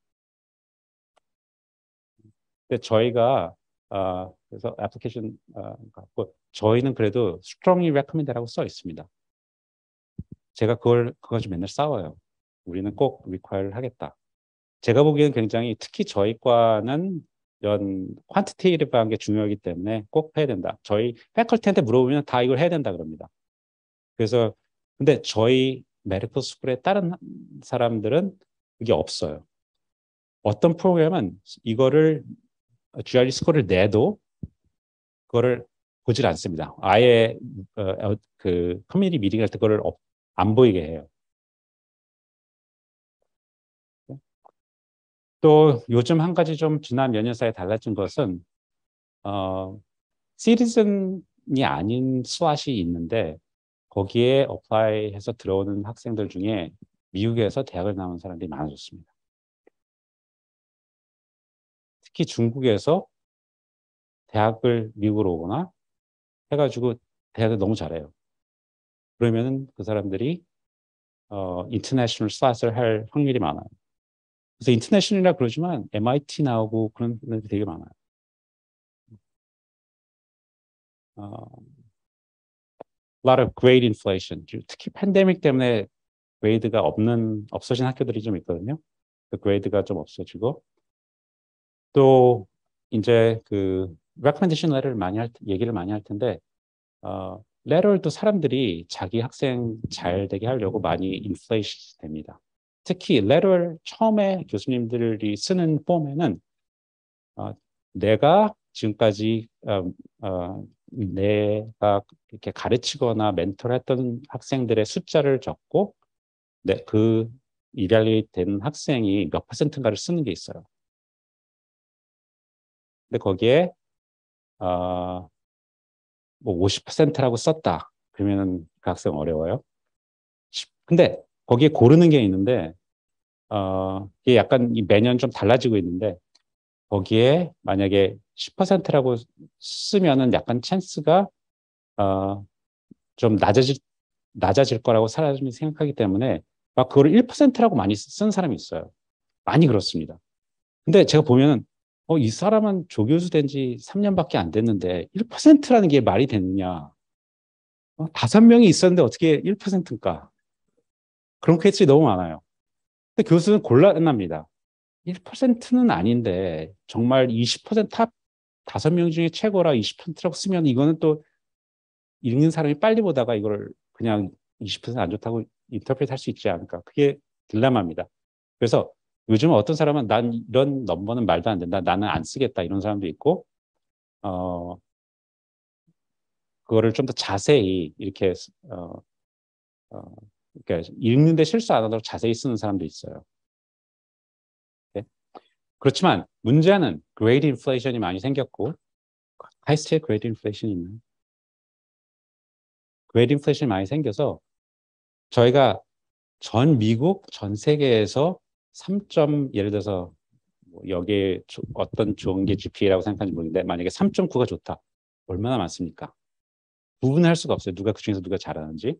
Speaker 2: 근데 저희가 그래서 애플리케이션 갖고 저희는 그래도 strongly recommend라고 써 있습니다. 제가 그걸 좀 맨날 싸워요. 우리는 꼭 require를 하겠다. 제가 보기에는 굉장히 특히 저희 과는 이런 퀀티테이티브한 게 중요하기 때문에 꼭 해야 된다. 저희 패컬티한테 물어보면 다 이걸 해야 된다 그럽니다. 그래서 근데 저희 메디컬 스쿨의 다른 사람들은 그게 없어요. 어떤 프로그램은 이거를 GRE 스코어를 내도 그거를 보질 않습니다. 아예 그 커뮤니티 미팅 할 때 그거를 안 보이게 해요. 또 요즘 한 가지 좀 지난 몇 년 사이에 달라진 것은 시티즌이 아닌 스왓이 있는데 거기에 어플라이해서 들어오는 학생들 중에 미국에서 대학을 나온 사람들이 많아졌습니다. 특히 중국에서 대학을 미국으로 오거나 해가지고 대학을 너무 잘해요. 그러면은 그 사람들이 인터내셔널 스왓을 할 확률이 많아요. 그래서 인터내셔널이라 그러지만 MIT 나오고 그런 애들이 되게 많아요. lot of grade inflation. 특히 팬데믹 때문에 그레이드가 없어진 학교들이 좀 있거든요. 그 그레이드가 좀 없어지고 또 이제 그 recommendation letter를 얘기를 많이 할 텐데 letter도 사람들이 자기 학생 잘 되게 하려고 많이 inflate 됩니다. 특히 letter 처음에 교수님들이 쓰는 폼에는 내가 지금까지 내가 이렇게 가르치거나 멘토했던 학생들의 숫자를 적고 그 이달리 된 학생이 몇 퍼센트인가를 쓰는 게 있어요. 근데 거기에 뭐 50%라고 썼다. 그러면은 그 학생 어려워요. 근데 거기에 고르는 게 있는데 이게 약간 매년 좀 달라지고 있는데 거기에 만약에 10%라고 쓰면은 약간 찬스가 좀 낮아질 거라고 사람이 생각하기 때문에 막 그거를 1%라고 많이 쓴 사람이 있어요. 많이 그렇습니다. 근데 제가 보면은 이 사람은 조교수 된 지 3년밖에 안 됐는데 1%라는 게 말이 되느냐. 5명이 있었는데 어떻게 1%인가? 그런 케이스가 너무 많아요. 근데 교수는 곤란합니다. 1%는 아닌데 정말 20%탑 5명 중에 최고라 20%라고 쓰면 이거는 또 읽는 사람이 빨리 보다가 이걸 그냥 20%안 좋다고 인터프레트 할 수 있지 않을까. 그게 딜레마입니다. 그래서 요즘은 어떤 사람은 난 이런 넘버는 말도 안 된다. 나는 안 쓰겠다. 이런 사람도 있고, 그거를 좀 더 자세히 이렇게, 그러니까 읽는데 실수 안 하도록 자세히 쓰는 사람도 있어요. 네? 그렇지만 문제는 grade inflation이 많이 생겼고, 하이스트에 grade inflation이 있나요? grade inflation이 많이 생겨서 저희가 전 미국, 전 세계에서 3점, 예를 들어서 뭐 여기에 어떤 좋은 게 GPA라고 생각하는지 모르겠는데 만약에 3.9가 좋다. 얼마나 많습니까? 구분할 수가 없어요. 누가 그중에서 누가 잘하는지.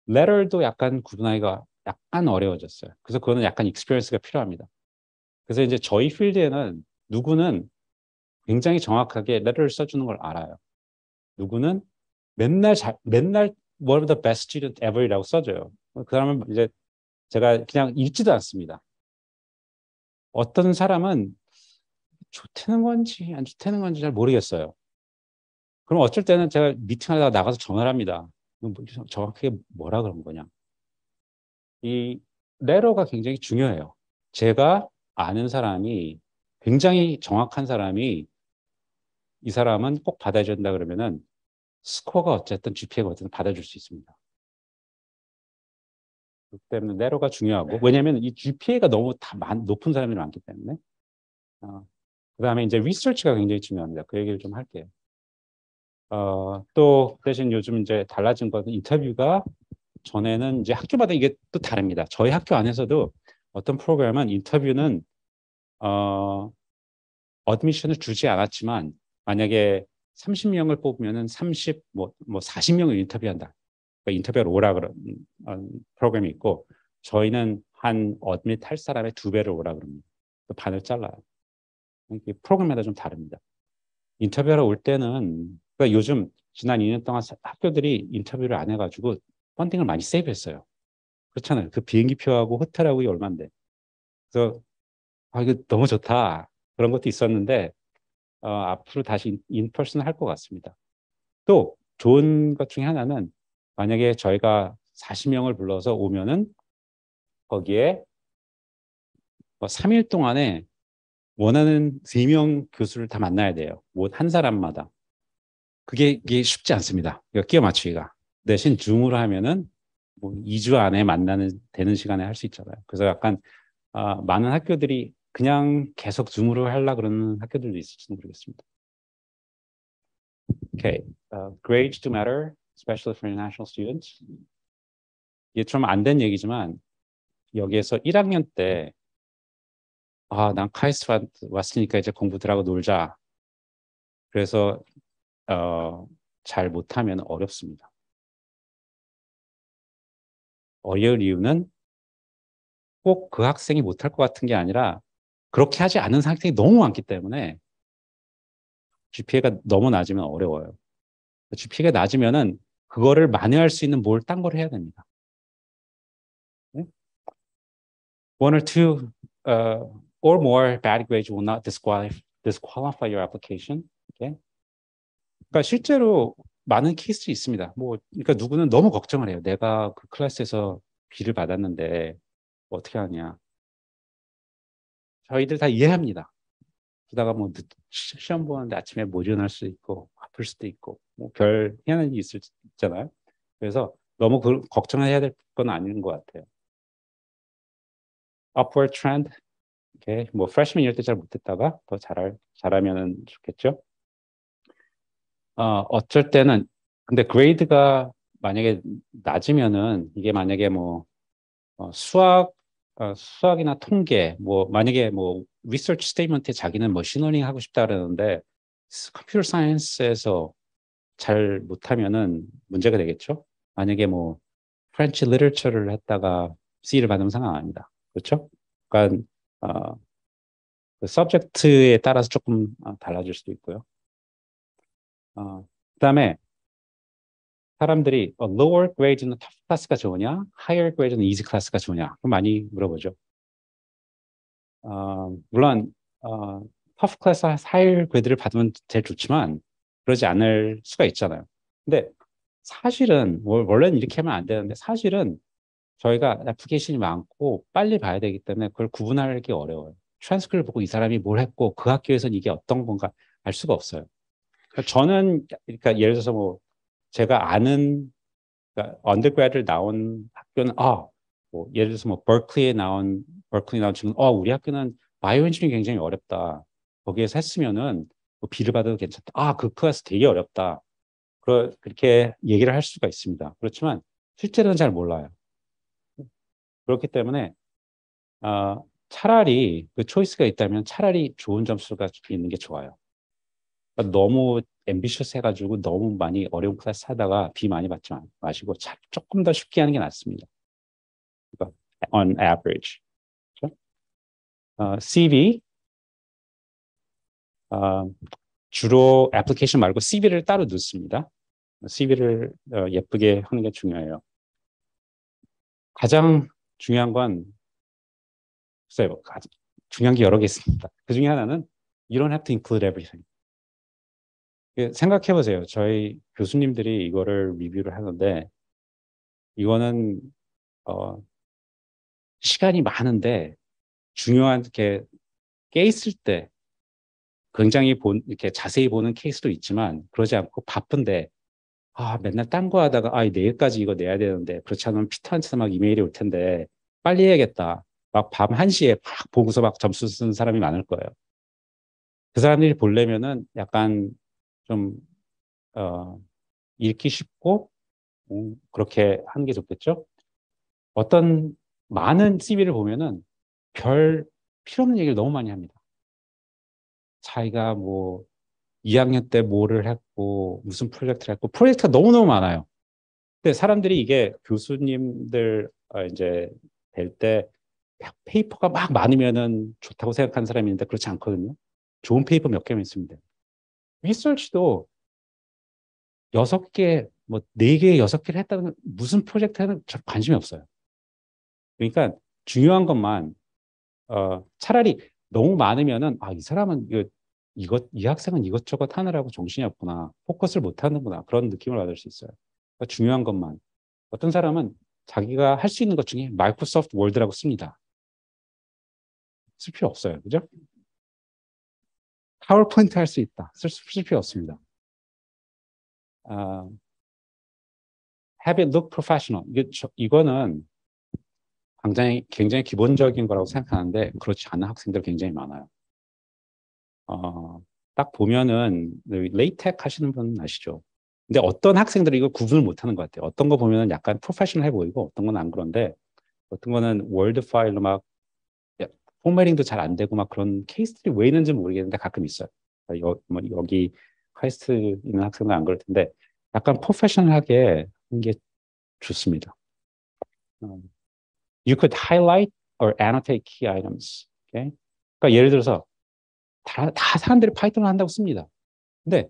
Speaker 2: letter도 약간 구분하기가 약간 어려워졌어요. 그래서 그거는 약간 익스피리언스가 필요합니다. 그래서 이제 저희 필드에는 누구는 굉장히 정확하게 letter를 써주는 걸 알아요. 누구는 맨날 one of the best student ever이라고 써줘요. 그 사람은 이제 제가 그냥 읽지도 않습니다. 어떤 사람은 좋다는 건지 안 좋다는 건지 잘 모르겠어요. 그럼 어쩔 때는 제가 미팅하다가 나가서 전화를 합니다. 정확하게 뭐라 그런 거냐. 이 레터가 굉장히 중요해요. 제가 아는 사람이 굉장히 정확한 사람이 이 사람은 꼭 받아줘야 된다 그러면은 스코어가 어쨌든 GPA가 어쨌든 받아줄 수 있습니다. 그렇기 때문에 레터가 중요하고 왜냐하면 이 GPA가 너무 높은 사람들이 많기 때문에 그다음에 이제 리서치가 굉장히 중요합니다. 그 얘기를 좀 할게요. 또 대신 요즘 이제 달라진 것은 인터뷰가 전에는 이제 학교마다 이게 또 다릅니다. 저희 학교 안에서도 어떤 프로그램은 인터뷰는 어드미션을 주지 않았지만 만약에 30명을 뽑으면은 40명을 인터뷰한다. 그러니까 인터뷰를 오라 그런 프로그램이 있고 저희는 한 어드밋 할 사람의 2배를 오라 그럽니다. 반을 잘라요. 프로그램마다 좀 다릅니다. 인터뷰하러 올 때는 그러니까 요즘 지난 2년 동안 학교들이 인터뷰를 안 해가지고 펀딩을 많이 세이브했어요. 그렇잖아요. 그 비행기표하고 호텔하고 이게 얼마인데. 그래서 이거 너무 좋다. 그런 것도 있었는데 앞으로 다시 인퍼슨 할 것 같습니다. 또 좋은 것 중에 하나는 만약에 저희가 40명을 불러서 오면은 거기에 3일 동안에 원하는 3명 교수를 다 만나야 돼요. 한 사람마다. 이게 쉽지 않습니다. 끼워 맞추기가. 대신 줌으로 하면은 2주 안에 되는 시간에 할 수 있잖아요. 그래서 약간 많은 학교들이 그냥 계속 줌으로 하려고 그러는 학교들도 있을지 모르겠습니다. Okay. Grades do matter, especially for international students. 이게 좀 안 된 얘기지만 여기에서 1학년 때 난 카이스트 왔으니까 이제 공부들 하고 놀자. 그래서 잘 못하면 어렵습니다. 어려울 이유는 꼭 그 학생이 못할 것 같은 게 아니라 그렇게 하지 않은 학생이 너무 많기 때문에 GPA가 너무 낮으면 어려워요. GPA가 낮으면은 그거를 만회할 수 있는 딴 걸 해야 됩니다. 네? One or two or more bad grades will not disqualify your application. Okay? 그러니까 실제로 많은 케이스 있습니다. 그러니까 누구는 너무 걱정을 해요. 내가 그 클래스에서 B를 받았는데 어떻게 하냐. 저희들 다 이해합니다. 그러다가 시험 보는데 아침에 못 일어날 수도 있고 아플 수도 있고 별 희한한 일이 있잖아요. 그래서 너무 걱정해야 될 건 아닌 것 같아요. Upward trend. Okay. freshman 이럴 때 잘 못했다가 더 잘하면 좋겠죠. 어쩔 때는 근데 그레이드가 만약에 낮으면은 이게 만약에 수학이나 통계 만약에 리서치 스테이트먼트에 자기는 머신러닝 하고 싶다 그러는데 컴퓨터 사이언스에서 잘 못하면은 문제가 되겠죠. 만약에 프렌치 리터처를 했다가 C를 받으면 상관 아닙니다. 그렇죠? 그러니까 그 서브젝트에 따라서 조금 달라질 수도 있고요. 그다음에 사람들이 lower grade는 tough class가 좋으냐, higher grade는 easy class가 좋으냐, 그럼 많이 물어보죠. 물론 tough class, higher grade를 받으면 제일 좋지만 그러지 않을 수가 있잖아요. 근데 사실은 원래는 이렇게 하면 안 되는데 사실은 저희가 애플리케이션이 많고 빨리 봐야 되기 때문에 그걸 구분하기 어려워요. 트랜스크립을 보고 이 사람이 뭘 했고 그 학교에서는 이게 어떤 건가 알 수가 없어요. 그러니까 예를 들어서 제가 아는 그러니까 언더그래드를 나온 학교는 예를 들어서 버클리 나온 친구는 우리 학교는 바이오 엔지니어링 굉장히 어렵다. 거기에서 했으면은 B를 받아도 괜찮다. 그 클래스 되게 어렵다. 그렇게 얘기를 할 수가 있습니다. 그렇지만 실제로는 잘 몰라요. 그렇기 때문에 차라리 그 초이스가 있다면 차라리 좋은 점수가 있는 게 좋아요. 그러니까 너무 앰비셔스 해가지고 너무 많이 어려운 클래스 하다가 B 많이 받지 마시고 조금 더 쉽게 하는 게 낫습니다. 그러니까 on average. 그렇죠? CV 주로 애플리케이션 말고 CV를 따로 넣습니다. CV를 예쁘게 하는 게 중요해요. 가장 중요한 건 글쎄요, 중요한 게 여러 개 있습니다. 그 중에 하나는 You don't have to include everything. 생각해 보세요. 저희 교수님들이 이거를 리뷰를 하는데 이거는 시간이 많은데 중요한 게 있을 때 굉장히 이렇게 자세히 보는 케이스도 있지만 그러지 않고 바쁜데 맨날 딴 거 하다가 내일까지 이거 내야 되는데 그렇지 않으면 피터한테 막 이메일이 올 텐데 빨리 해야겠다. 막 밤 1시에 막 보고서 막 점수 쓰는 사람이 많을 거예요. 그 사람들이 보려면은 약간 좀 읽기 쉽고 그렇게 하는 게 좋겠죠. 어떤 많은 CV를 보면은 별 필요 없는 얘기를 너무 많이 합니다. 자기가 뭐 2학년 때 뭐를 했고 무슨 프로젝트를 했고 프로젝트가 너무너무 많아요. 근데 사람들이 이게 교수님들 이제 될 때 페이퍼가 막 많으면은 좋다고 생각하는 사람이 있는데 그렇지 않거든요. 좋은 페이퍼 몇 개만 있으면 돼요. 리서치도 6개, 뭐 4개, 6개를 했다는 무슨 프로젝트에는 저 관심이 없어요. 그러니까 중요한 것만 차라리 너무 많으면은 이 사람은 이 학생은 이것저것 하느라고 정신이 없구나. 포커스를 못 하는구나. 그런 느낌을 받을 수 있어요. 그러니까 중요한 것만. 어떤 사람은 자기가 할 수 있는 것 중에 마이크로소프트 월드라고 씁니다. 쓸 필요 없어요. 그죠? 파워포인트 할 수 있다. 쓸 필요 없습니다. Have it look professional. 이거는 굉장히 기본적인 거라고 생각하는데 그렇지 않은 학생들 굉장히 많아요. 딱 보면은 레이텍 하시는 분 아시죠? 근데 어떤 학생들은 이거 구분을 못하는 것 같아요. 어떤 거 보면은 약간 프로페셔널해 보이고 어떤 건 안 그런데 어떤 거는 월드 파일로 막 포매팅도 잘 안 되고 막 그런 케이스들이 왜 있는지 모르겠는데 가끔 있어요. 여기 퀘스트 있는 학생은 안 그럴 텐데 약간 프로페셔널하게 하는 게 좋습니다. You could highlight or annotate key items. Okay? 그러니까 예를 들어서 다 사람들이 파이썬을 한다고 씁니다. 근데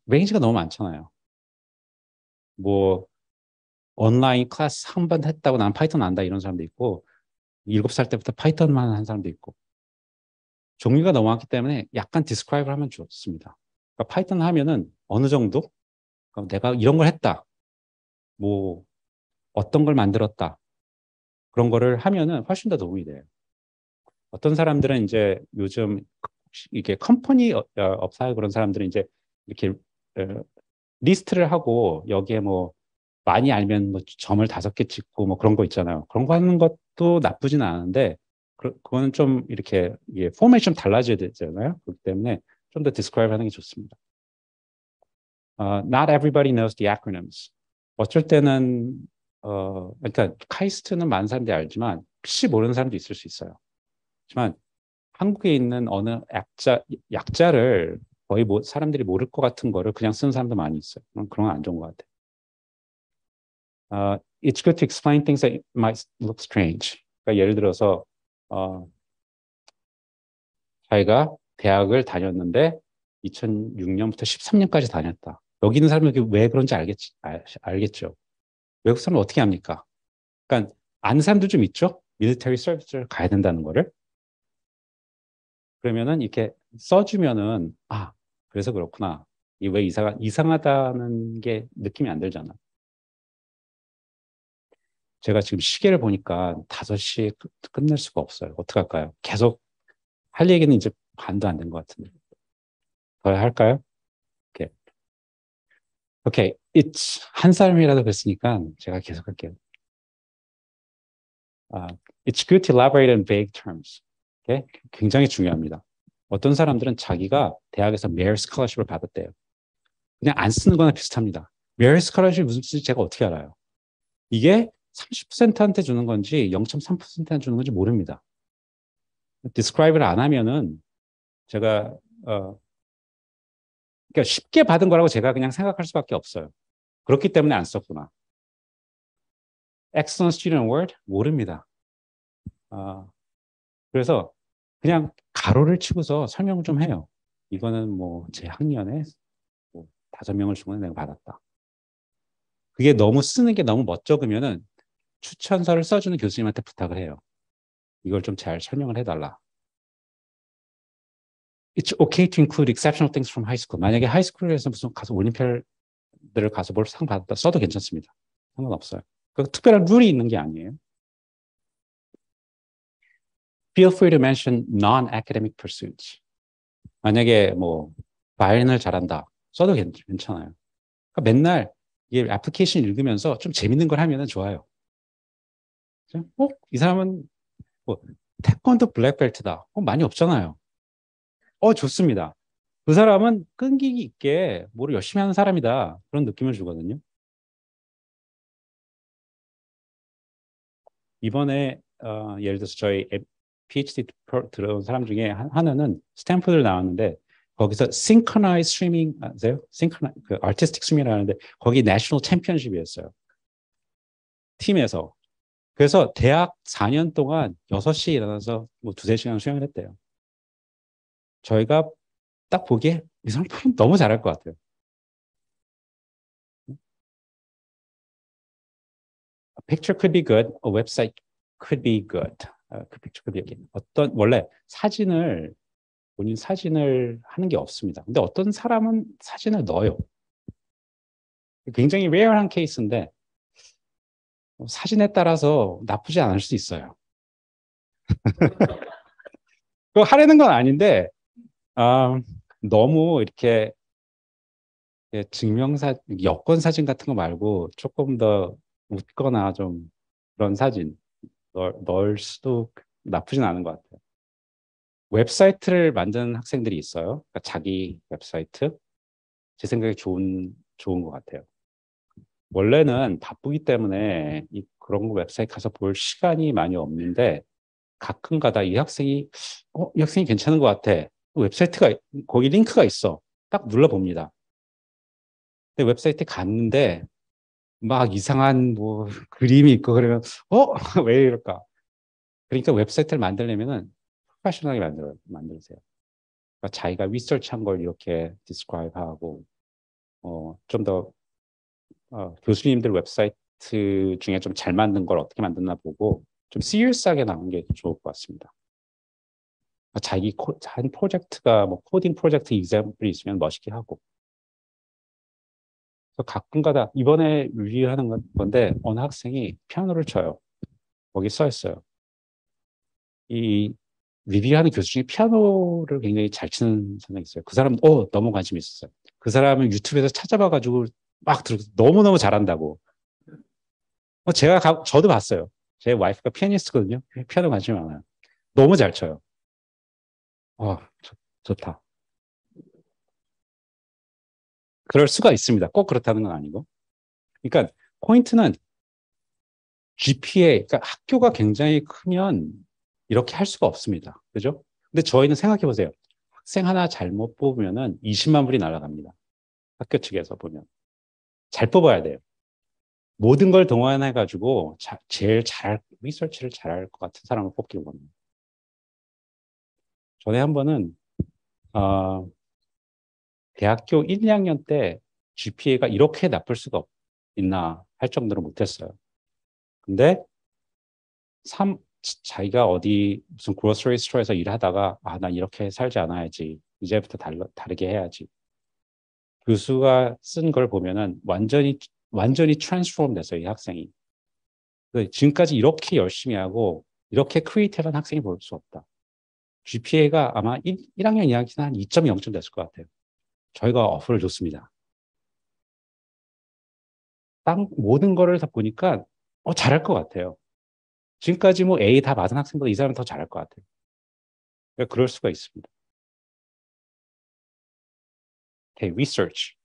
Speaker 2: 레인지가 너무 많잖아요. 뭐 온라인 클래스 한 번 했다고 난 파이썬 안다 이런 사람도 있고 7살 때부터 파이썬만 한 사람도 있고 종류가 너무 많기 때문에 약간 디스크라이브를 하면 좋습니다. 그러니까 파이썬 하면은 어느 정도 내가 이런 걸 했다. 뭐 어떤 걸 만들었다. 그런 거를 하면은 훨씬 더 도움이 돼요. 어떤 사람들은 이제 요즘 이게 컴퍼니 업사에 그런 사람들은 이제 이렇게 리스트를 하고 여기에 뭐 많이 알면 뭐 점을 5개 찍고 뭐 그런 거 있잖아요. 그런 거 하는 것도 나쁘지는 않은데 그거는 좀 이렇게 포맷이 좀 달라져야 되잖아요. 그렇기 때문에 좀 더 디스크라이브 하는 게 좋습니다. Not everybody knows the acronyms. 어쩔 때는 그러니까 카이스트는 많은 사람들이 알지만 혹시 모르는 사람도 있을 수 있어요. 하지만 한국에 있는 어느 약자를 거의 사람들이 모를 것 같은 거를 그냥 쓰는 사람도 많이 있어요. 그런 건 안 좋은 것 같아요. It's good to explain things that might look strange. 그러니까 예를 들어서 자기가 대학을 다녔는데 2006년부터 13년까지 다녔다. 여기 있는 사람이 왜 그런지 알겠죠. 외국 사람은 어떻게 합니까? 그러니까 아는 사람들 좀 있죠? 밀리터리 서비스를 가야 된다는 거를. 그러면은 이렇게 써주면은 그래서 그렇구나. 이 왜 이상하다는 게 느낌이 안 들잖아. 제가 지금 시계를 보니까 5시에 끝낼 수가 없어요. 어떡할까요? 계속 할 얘기는 이제 반도 안 된 것 같은데. 더 할까요? 오케이. 오케이. It's 한 사람이라도 그랬으니까 제가 계속 할게요. It's good to elaborate on vague terms. 오케이? 굉장히 중요합니다. 어떤 사람들은 자기가 대학에서 메리트 스콜러십을 받았대요. 그냥 안 쓰는 거나 비슷합니다. 메리트 스콜러십이 무슨 뜻인지 제가 어떻게 알아요? 이게 30%한테 주는 건지 0.3%한테 주는 건지 모릅니다. 디스크라이브를 안 하면은 제가 그러니까 쉽게 받은 거라고 제가 그냥 생각할 수밖에 없어요. 그렇기 때문에 안 썼구나. Excellent student award? 모릅니다. 그래서 그냥 가로를 치고서 설명 좀 해요. 이거는 뭐 제 학년에 뭐 5명을 중간에 내가 받았다. 그게 너무 쓰는 게 너무 멋쩍으면은 추천서를 써주는 교수님한테 부탁을 해요. 이걸 좀 잘 설명을 해달라. It's okay to include exceptional things from high school. 만약에 하이스쿨에서 무슨 가서 올림피아드를 가서 뭘 상 받았다 써도 괜찮습니다. 상관없어요. 그 특별한 룰이 있는 게 아니에요. Feel free to mention non-academic pursuits. 만약에 뭐 바이올린을 잘한다 써도 괜찮아요. 그러니까 맨날 이 애플리케이션 읽으면서 좀 재밌는 걸 하면 좋아요. 이 사람은 뭐 태권도 블랙벨트다. 많이 없잖아요. 좋습니다. 그 사람은 끈기 있게 뭐를 열심히 하는 사람이다. 그런 느낌을 주거든요. 이번에 예를 들어서 저희 PhD 들어온 사람 중에 하나는 스탠포드를 나왔는데 거기서 synchronized swimming 아세요? 그 artistic swimming을 하는데 거기 내셔널 챔피언십이었어요. 팀에서. 그래서 대학 4년 동안 6시에 일어나서 뭐 2~3시간 수영을 했대요. 저희가 딱 보기에 이 사람 너무 잘할 것 같아요. A picture could be good, a website could be good. 그 picture could be good. 원래 본인 사진을 하는 게 없습니다. 근데 어떤 사람은 사진을 넣어요. 굉장히 레어한 케이스인데 사진에 따라서 나쁘지 않을 수 있어요. 그거 하려는 건 아닌데 너무 이렇게 여권 사진 같은 거 말고 조금 더 웃거나 좀 그런 사진 넣을 수도 나쁘진 않은 것 같아요. 웹사이트를 만드는 학생들이 있어요. 그러니까 자기 웹사이트. 제 생각에 좋은 것 같아요. 원래는 바쁘기 때문에 그런 거 웹사이트 가서 볼 시간이 많이 없는데 가끔 가다 이 학생이 괜찮은 것 같아. 웹사이트가 거기 링크가 있어. 딱 눌러봅니다. 근데 웹사이트에 갔는데 막 이상한 뭐 그림이 있고 그러면 왜 이럴까? 그러니까 웹사이트를 만들려면은 프로페셔널하게 만들세요. 그러니까 자기가 리서치한 걸 이렇게 디스크라이브하고 좀 더 교수님들 웹사이트 중에 좀 잘 만든 걸 어떻게 만드나 보고 좀 시리어스하게 나온 게 좋을 것 같습니다. 자기 한 프로젝트가 뭐 코딩 프로젝트 example이 있으면 멋있게 하고. 그래서 가끔가다 이번에 리뷰하는 건데 어느 학생이 피아노를 쳐요. 거기 써 있어요. 이 리뷰하는 교수 중에 피아노를 굉장히 잘 치는 사람이 있어요. 그 사람은 너무 관심이 있었어요. 그 사람은 유튜브에서 찾아봐가지고 막 너무너무 잘한다고. 저도 봤어요. 제 와이프가 피아니스트거든요. 피아노 관심이 많아요. 너무 잘 쳐요. 좋다. 그럴 수가 있습니다. 꼭 그렇다는 건 아니고. 그러니까 포인트는 GPA, 그러니까 학교가 굉장히 크면 이렇게 할 수가 없습니다. 그죠? 근데 저희는 생각해 보세요. 학생 하나 잘못 뽑으면은 20만 불이 날아갑니다. 학교 측에서 보면. 잘 뽑아야 돼요. 모든 걸 동원해가지고 제일 리서치를 잘할 것 같은 사람을 뽑기로 합니다. 전에 한 번은, 대학교 1, 2학년 때 GPA가 이렇게 나쁠 수가 있나 할 정도로 못했어요. 근데 자기가 어디 무슨 그로서리 스토어에서 일하다가 난 이렇게 살지 않아야지. 이제부터 다르게 해야지. 교수가 쓴 걸 보면은 완전히 트랜스폼 됐어요, 이 학생이. 지금까지 이렇게 열심히 하고 이렇게 크리에이티브한 학생이 볼 수 없다. GPA가 아마 1학년, 2학년 한 2.0쯤 됐을 것 같아요. 저희가 어플을 줬습니다. 모든 거를 다 보니까 잘할 것 같아요. 지금까지 뭐 A 다 받은 학생보다 이 사람은 더 잘할 것 같아요. 그러니까 그럴 수가 있습니다. Okay, research.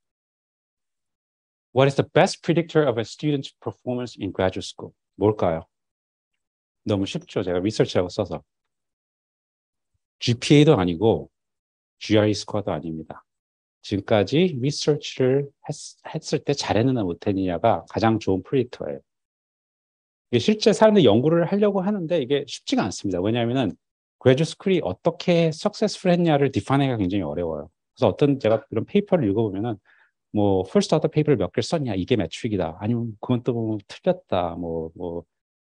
Speaker 2: What is the best predictor of a student's performance in graduate school? 뭘까요? 너무 쉽죠. 제가 리서치라고 써서. GPA도 아니고 GRE 스코어도 아닙니다. 지금까지 리서치를 했을 때 잘했느냐 못했느냐가 가장 좋은 프리딕터예요. 실제 사람들이 연구를 하려고 하는데 이게 쉽지가 않습니다. 왜냐하면 graduate school이 어떻게 successful 했냐를 디파인하기가 굉장히 어려워요. 그래서 제가 이런 페이퍼를 읽어보면은 뭐 first author 페이퍼를 몇 개를 썼냐 이게 매트릭이다. 아니면 그건 또 틀렸다. 뭐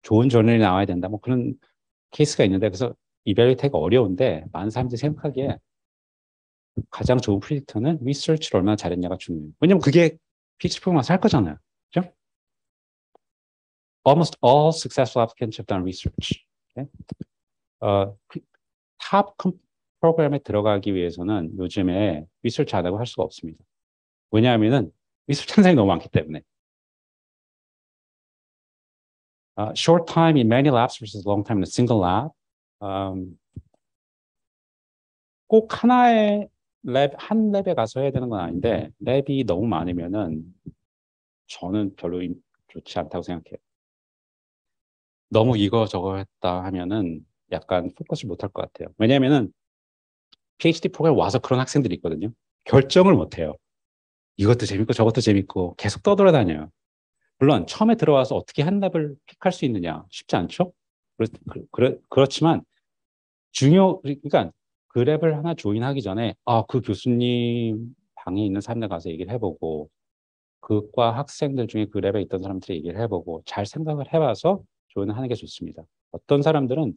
Speaker 2: 좋은 저널이 나와야 된다. 뭐 그런 케이스가 있는데 그래서 이벨리테가 어려운데 많은 사람들이 생각하기에 가장 좋은 프리딕터는 리서치를 얼마나 잘했냐가 중요해요. 왜냐면 그게 PhD 프로그램 와서 할 거잖아요. 그죠? Almost all successful applicants have done research. Okay? 탑 프로그램에 들어가기 위해서는 요즘에 리서치 안 하고 할 수가 없습니다. 왜냐하면은 리서치 하는 사람이 너무 많기 때문에. Short time in many labs versus long time in a single lab. 꼭 하나의 한 랩에 가서 해야 되는 건 아닌데 랩이 너무 많으면은 저는 별로 좋지 않다고 생각해요. 너무 이거 저거 했다 하면은 약간 포커스를 못 할 것 같아요. 왜냐하면은 PhD 프로그램 와서 그런 학생들이 있거든요. 결정을 못 해요. 이것도 재밌고 저것도 재밌고 계속 떠돌아다녀요. 물론 처음에 들어와서 어떻게 한 랩을 픽할 수 있느냐 쉽지 않죠? 그렇지만 그러니까 그 랩을 하나 조인하기 전에 그 교수님 방에 있는 사람들 가서 얘기를 해보고 그과 학생들 중에 그 랩에 있던 사람들이 얘기를 해보고 잘 생각을 해봐서 조인을 하는 게 좋습니다. 어떤 사람들은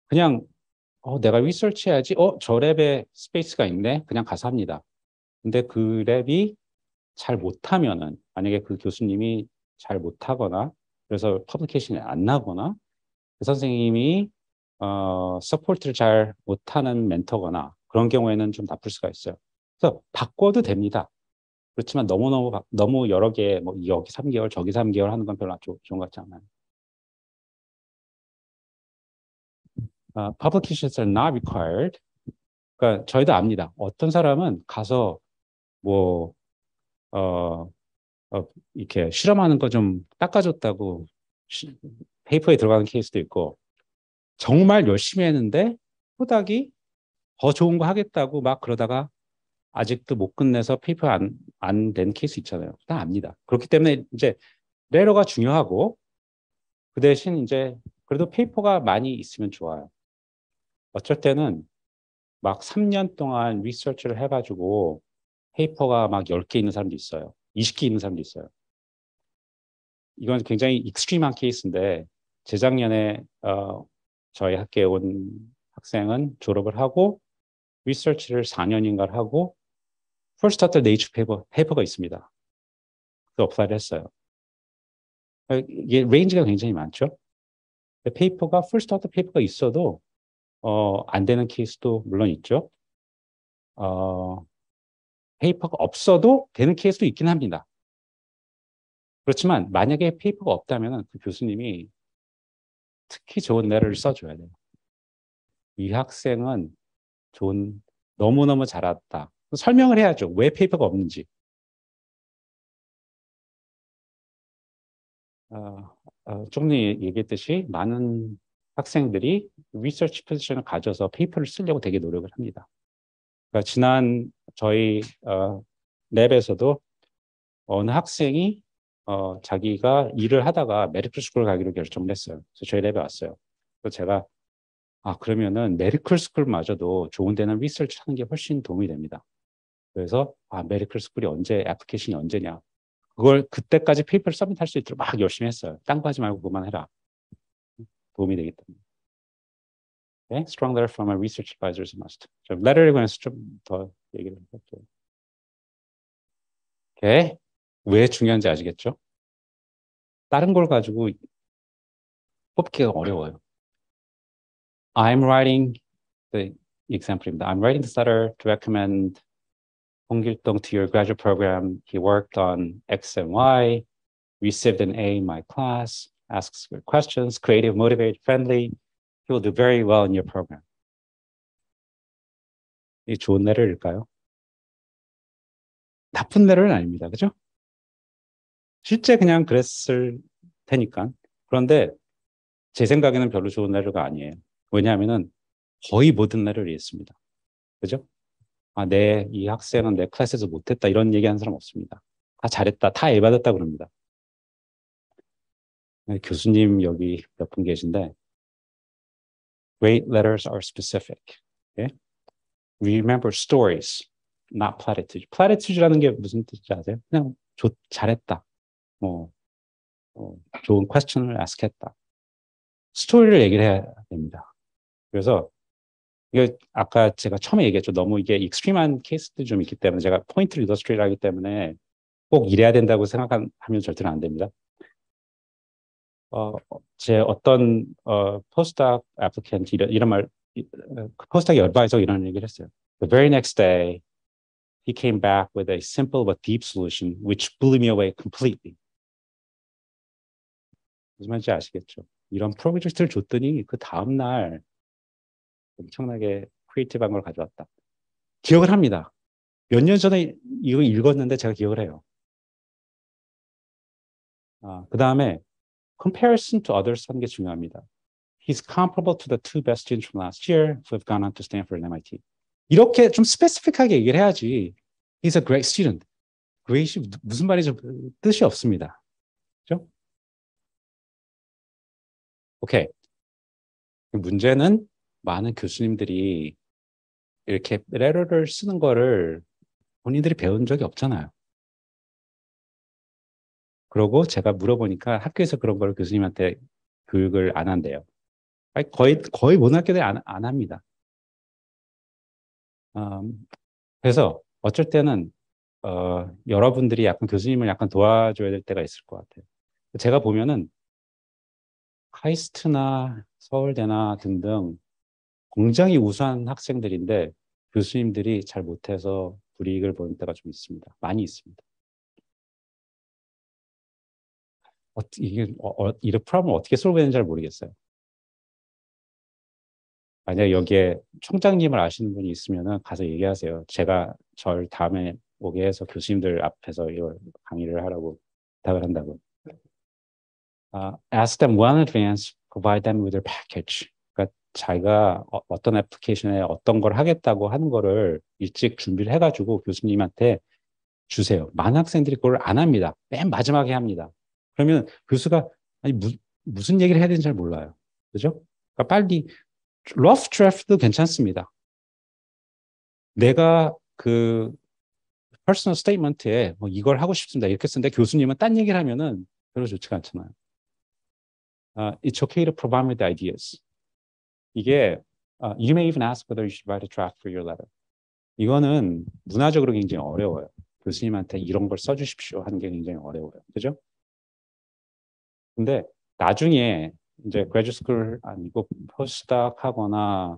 Speaker 2: 그냥 내가 리서치 해야지 저 랩에 스페이스가 있네 그냥 가서 합니다. 근데 그 랩이 잘 못하면은 만약에 그 교수님이 잘 못하거나 그래서 퍼블리케이션이 안 나거나 그 선생님이 서포트를 잘 못하는 멘토거나 그런 경우에는 좀 나쁠 수가 있어요. 그래서 바꿔도 됩니다. 그렇지만 너무 여러 개, 뭐 여기 3개월, 저기 3개월 하는 건 별로 좋은 것 같지 않아요. Publications are not required. 그러니까 저희도 압니다. 어떤 사람은 가서 뭐 어, 이렇게 실험하는 거 좀 닦아줬다고 페이퍼에 들어가는 케이스도 있고 정말 열심히 했는데 후닥이 더 좋은 거 하겠다고 막 그러다가 아직도 못 끝내서 페이퍼 안 된 케이스 있잖아요. 다 압니다. 그렇기 때문에 이제 레러가 중요하고 그 대신 이제 그래도 페이퍼가 많이 있으면 좋아요. 어쩔 때는 막 3년 동안 리서치를 해가지고 페이퍼가 막 10개 있는 사람도 있어요. 20개 있는 사람도 있어요. 이건 굉장히 익스트림한 케이스인데 재작년에 저희 학교에 온 학생은 졸업을 하고 리서치를 4년인가를 하고 First Author Nature 페이퍼가 있습니다. 그 업사이드 했어요. 이게 레인지가 굉장히 많죠. 페이퍼가 First Author 페이퍼가 있어도 안 되는 케이스도 물론 있죠. 페이퍼가 없어도 되는 케이스도 있긴 합니다. 그렇지만 만약에 페이퍼가 없다면 그 교수님이 특히 좋은 레터를 써줘야 돼요. 이 학생은 너무너무 잘했다. 설명을 해야죠. 왜 페이퍼가 없는지. 조금 전에 얘기했듯이 많은 학생들이 리서치 포지션을 가져서 페이퍼를 쓰려고 되게 노력을 합니다. 그러니까 지난 저희 랩에서도 어느 학생이 자기가 일을 하다가 메디컬 스쿨 가기로 결정을 했어요. 그래서 저희 랩에 왔어요. 그래서 제가 그러면은 메디컬 스쿨마저도 좋은 데는 리서치 하는 게 훨씬 도움이 됩니다. 그래서 메디컬 스쿨이 애플리케이션이 언제냐. 그걸 그때까지 페이퍼를 서밋할 수 있도록 막 열심히 했어요. 딴 거 하지 말고 그만해라. 도움이 되기 때문에. Okay? Strong letter from a research advisor is a must. letter에 관해서 좀 더 얘기를 할게요. Okay? 왜 중요한지 아시겠죠? 다른 걸 가지고 뽑기가 어려워요. I'm writing the example입니다. I'm writing this letter to recommend 홍길동 to your graduate program. He worked on X and Y, received an A in my class, asks good questions, creative, motivated, friendly. He will do very well in your program. 이 좋은 레터일까요? 나쁜 레터는 아닙니다. 그죠? 실제 그냥 그랬을 테니까. 그런데 제 생각에는 별로 좋은 레터가 아니에요. 왜냐하면은 거의 모든 레터를 이해했습니다. 그죠? 이 학생은 내 클래스에서 못했다 이런 얘기하는 사람 없습니다. 다 잘했다, 다 A 받았다 그럽니다. 교수님 여기 몇 분 계신데 Great letters are specific. Okay? Remember stories, not platitude. platitude라는 게 무슨 뜻인지 아세요? 그냥 잘했다. 뭐, 좋은 question을 ask했다. 스토리를 얘기를 해야 됩니다. 그래서 이게 아까 제가 처음에 얘기했죠. 너무 이게 익스트림한 케이스도 좀 있기 때문에 제가 포인트를 일러스트레이트 하기 때문에 꼭 이래야 된다고 생각하면 절대로 안 됩니다. 제 어떤 포스닥 애플리켄트 이런 말 포스닥의 어드바이저 이런 얘기를 했어요. The very next day, he came back with a simple but deep solution, which blew me away completely. 무슨 말인지 아시겠죠? 이런 프로젝트를 줬더니 그 다음 날 엄청나게 크리에이티브한 걸 가져왔다. 기억을 합니다. 몇 년 전에 이거 읽었는데 제가 기억을 해요. 그 다음에 comparison to others 하는 게 중요합니다. He's comparable to the two best students from last year who have gone on to Stanford and MIT. 이렇게 좀 스페시픽하게 얘기를 해야지. He's a great student. great이 무슨 말인지 뜻이 없습니다. 그렇죠? 오케이. 문제는 많은 교수님들이 이렇게 레터를 쓰는 거를 본인들이 배운 적이 없잖아요. 그러고 제가 물어보니까 학교에서 그런 걸 교수님한테 교육을 안 한대요. 아니, 거의 모든 학교들이 안 합니다. 그래서 어쩔 때는 여러분들이 약간 교수님을 약간 도와줘야 될 때가 있을 것 같아요. 제가 보면은 카이스트나 서울대나 등등 굉장히 우수한 학생들인데 교수님들이 잘 못해서 불이익을 보는 때가 좀 있습니다. 많이 있습니다. 이게 이런 프로블럼을 어떻게 솔브했는지 잘 모르겠어요. 만약에 여기에 총장님을 아시는 분이 있으면 가서 얘기하세요. 제가 절 다음에 오게 해서 교수님들 앞에서 이걸 강의를 하라고 부탁을 한다고. Ask them well in advance, provide them with their package. 그러니까 자기가 어떤 애플리케이션에 어떤 걸 하겠다고 하는 거를 일찍 준비를 해가지고 교수님한테 주세요. 많은 학생들이 그걸 안 합니다. 맨 마지막에 합니다. 그러면 교수가 아니 무슨 얘기를 해야 되는지 잘 몰라요. 그죠? 그러니까 빨리 러프 드래프트도 괜찮습니다. 내가 그 퍼스널 스테이트먼트에 뭐 이걸 하고 싶습니다. 이렇게 쓰는데 교수님은 딴 얘기를 하면은 별로 좋지가 않잖아요. It's okay to provide me the ideas. 이게 you may even ask whether you should write a draft for your letter. 이거는 문화적으로 굉장히 어려워요. 교수님한테 이런 걸 써주십시오 하는 게 굉장히 어려워요. 그죠? 근데 나중에 이제 그레듀 스쿨 아니고 포스닥 하거나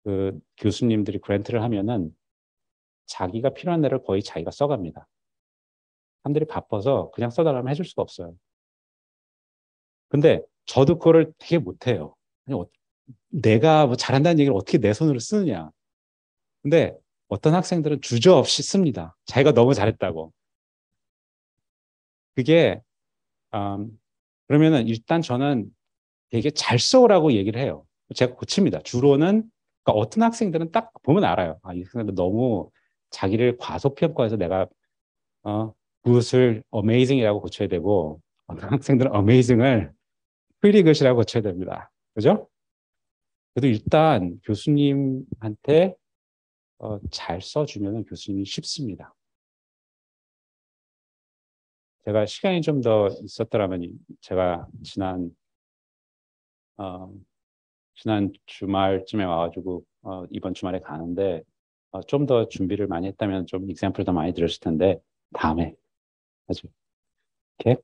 Speaker 2: 그 교수님들이 그랜트를 하면은 자기가 필요한 데를 거의 자기가 써갑니다. 사람들이 바빠서 그냥 써달라면 해줄 수가 없어요. 근데 저도 그거를 되게 못해요. 내가 뭐 잘한다는 얘기를 어떻게 내 손으로 쓰느냐. 근데 어떤 학생들은 주저없이 씁니다. 자기가 너무 잘했다고. 그게 그러면은 일단 저는 되게 잘 써오라고 얘기를 해요. 제가 고칩니다. 주로는 그러니까 어떤 학생들은 딱 보면 알아요. 이 학생들 너무 자기를 과소평가해서 내가 굿을 amazing이라고 고쳐야 되고 어떤 학생들은 amazing을 pretty good이라고 고쳐야 됩니다. 그죠? 그래도 일단 교수님한테 잘 써주면 교수님이 쉽습니다. 제가 시간이 좀 더 있었더라면 제가 지난 주말쯤에 와가지고 이번 주말에 가는데 좀 더 준비를 많이 했다면 좀 example도 많이 들었을 텐데 다음에 하죠. 이렇게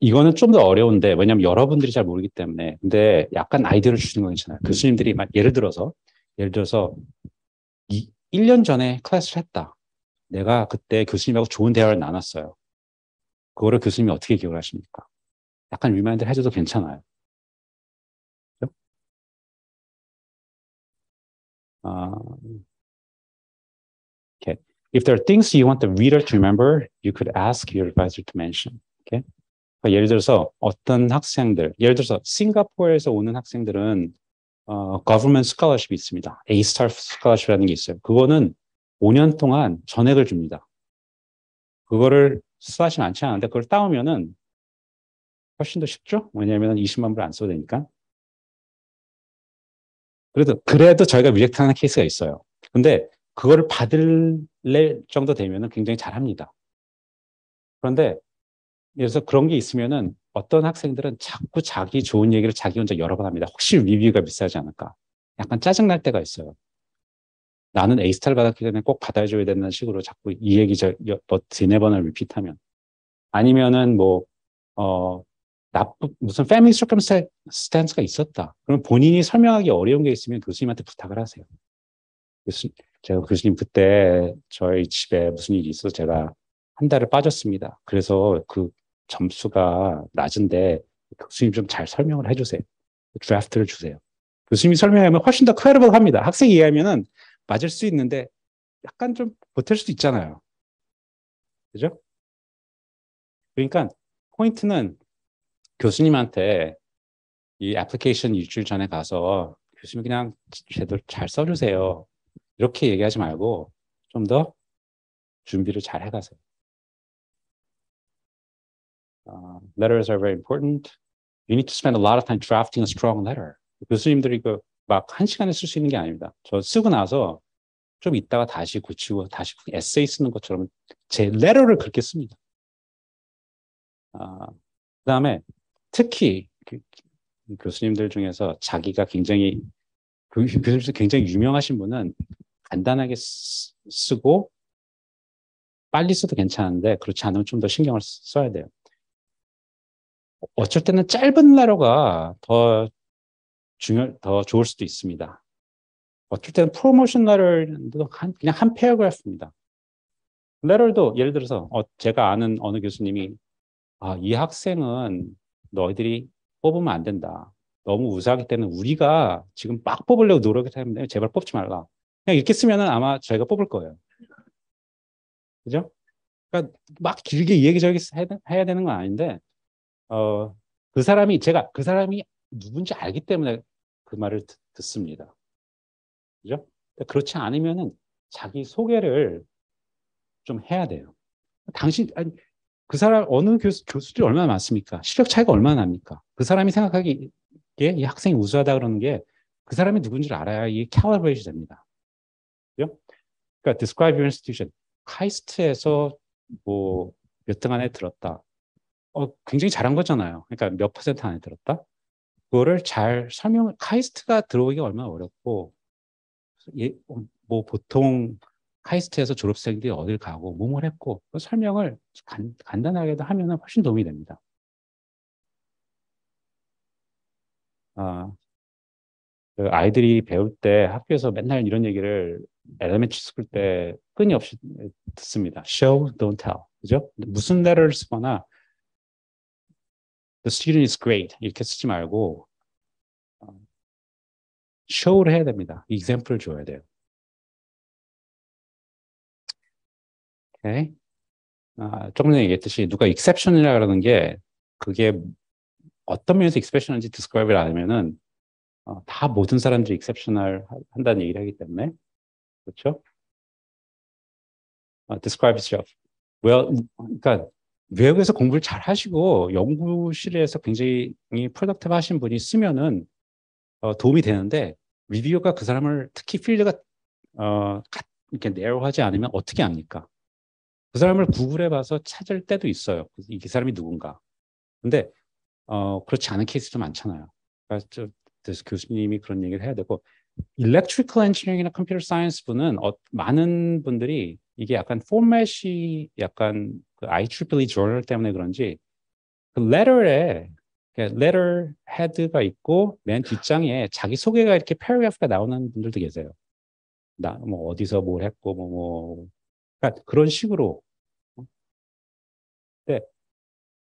Speaker 2: 이거는 좀 더 어려운데 왜냐하면 여러분들이 잘 모르기 때문에 근데 약간 아이디어를 주시는 건 괜찮아요. 교수님들이 예를 들어서 1년 전에 클래스를 했다. 내가 그때 교수님하고 좋은 대화를 나눴어요. 그거를 교수님이 어떻게 기억을 하십니까? 약간 리마인드 해줘도 괜찮아요. 그렇죠? Okay. If there are things you want the reader to remember, you could ask your advisor to mention. Okay? 그러니까 예를 들어서 어떤 학생들, 예를 들어서 싱가포르에서 오는 학생들은 government scholarship이 있습니다. A-star scholarship이라는 게 있어요. 그거는 5년 동안 전액을 줍니다. 그거를 수하시 많지 않은데 그걸 따오면은 훨씬 더 쉽죠? 왜냐하면 20만 불 안 써도 되니까. 그래도 저희가 리젝트하는 케이스가 있어요. 근데 그거를 받을 정도 되면은 굉장히 잘합니다. 그런데 그래서 그런 게 있으면은 어떤 학생들은 자꾸 자기 좋은 얘기를 자기 혼자 여러 번 합니다. 혹시 리뷰가 비싸지 않을까? 약간 짜증날 때가 있어요. 나는 A스타를 받았기 때문에 꼭 받아줘야 되는 식으로 자꾸 이 얘기 세네 번을 리피트하면. 아니면은 무슨 패밀리 서컴스탄스가 있었다. 그럼 본인이 설명하기 어려운 게 있으면 교수님한테 부탁을 하세요. 제가 교수님 그때 저희 집에 무슨 일이 있어서 제가 한 달을 빠졌습니다. 그래서 그 점수가 낮은데 교수님 좀 잘 설명을 해주세요. 드래프트를 주세요. 교수님이 설명하면 훨씬 더 크레디블 합니다. 학생이 이해하면은 맞을 수 있는데 약간 좀 보탤 수도 있잖아요. 그죠? 그러니까 포인트는 교수님한테 이 애플리케이션 일주일 전에 가서 교수님 그냥 제대로 잘 써주세요. 이렇게 얘기하지 말고 좀 더 준비를 잘 해가세요. Letters are very important. You need to spend a lot of time drafting a strong letter. 교수님들이 막 한 시간에 쓸 수 있는 게 아닙니다. 저 쓰고 나서 좀 있다가 다시 고치고 다시 에세이 쓰는 것처럼 제 letter를 그렇게 씁니다. 그다음에 특히 교수님들 중에서 자기가 굉장히 교수님들 굉장히 유명하신 분은 간단하게 쓰고 빨리 써도 괜찮은데 그렇지 않으면 좀 더 신경을 써야 돼요. 어쩔 때는 짧은 레터가 더 좋을 수도 있습니다. 어쩔 때는 프로모션 레터도 그냥 한 패러그래프입니다. 레터도 예를 들어서 제가 아는 어느 교수님이 이 학생은 너희들이 뽑으면 안 된다. 너무 우수하기 때문에 우리가 지금 막 뽑으려고 노력을 하는데 제발 뽑지 말라. 그냥 이렇게 쓰면은 아마 저희가 뽑을 거예요. 그죠? 그러니까 막 길게 얘기저기 해야 되는 건 아닌데 제가 그 사람이 누군지 알기 때문에 그 말을 듣습니다. 그죠? 그렇지 않으면은 자기 소개를 좀 해야 돼요. 아니, 그 사람, 어느 교수들이 얼마나 많습니까? 실력 차이가 얼마나 납니까? 그 사람이 생각하기에 이 학생이 우수하다 그러는 게 그 사람이 누군지를 알아야 이게 캘리브레이션이 됩니다. 그죠? 그러니까 describe your institution. 카이스트에서 몇 등 안에 들었다. 굉장히 잘한 거잖아요. 그러니까 몇 퍼센트 안에 들었다? 그거를 잘 카이스트가 들어오기가 얼마나 어렵고, 보통 카이스트에서 졸업생들이 어딜 가고, 뭐뭘 했고, 그 설명을 간단하게도 하면 훨씬 도움이 됩니다. 그 아이들이 배울 때 학교에서 맨날 이런 얘기를 엘레멘터리 스쿨 때 끊임없이 듣습니다. Show, don't tell. 그죠? 무슨 letter를 쓰거나 The student is great 이렇게 쓰지 말고 show를 해야 됩니다. example을 줘야 돼요. 오케이? 조금 전에 얘기했듯이 누가 exception이라 그러는 게 그게 어떤 면에서 exception인지 describe를 안 하면은 다 모든 사람들이 exceptional 한다는 얘기를 하기 때문에 그렇죠? describe yourself. 그러니까 외국에서 공부를 잘 하시고 연구실에서 굉장히 프로덕티브 하신 분이 쓰면은 도움이 되는데 리뷰어가 그 사람을 특히 필드가 이렇게 내로하지 않으면 어떻게 합니까? 그 사람을 구글에 봐서 찾을 때도 있어요. 이 사람이 누군가. 근데 그렇지 않은 케이스도 많잖아요. 그래서 교수님이 그런 얘기를 해야 되고 Electrical Engineering이나 Computer Science 분은 많은 분들이 이게 약간 포맷이 약간 그 IEEE journal 때문에 그런지 그 letter에 letter head가 있고 맨 뒷장에 자기 소개가 이렇게 paragraph가 나오는 분들도 계세요. 어디서 뭘 했고 그러니까 그런 식으로. 근데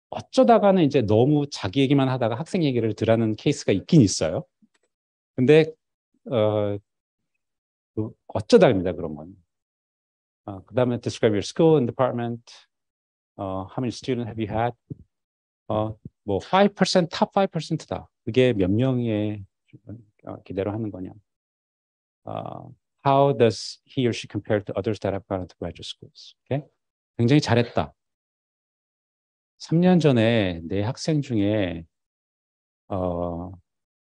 Speaker 2: 어쩌다가는 이제 너무 자기 얘기만 하다가 학생 얘기를 들으라는 케이스가 있긴 있어요. 근데 어쩌다입니다 그런 건. 그 다음에 describe your school and department. How many students have you had? 5%, top 5%다. 그게 몇 명의 기대로 하는 거냐. How does he or she compare to others that have gone to graduate schools? Okay? 굉장히 잘했다. 3년 전에 내 학생 중에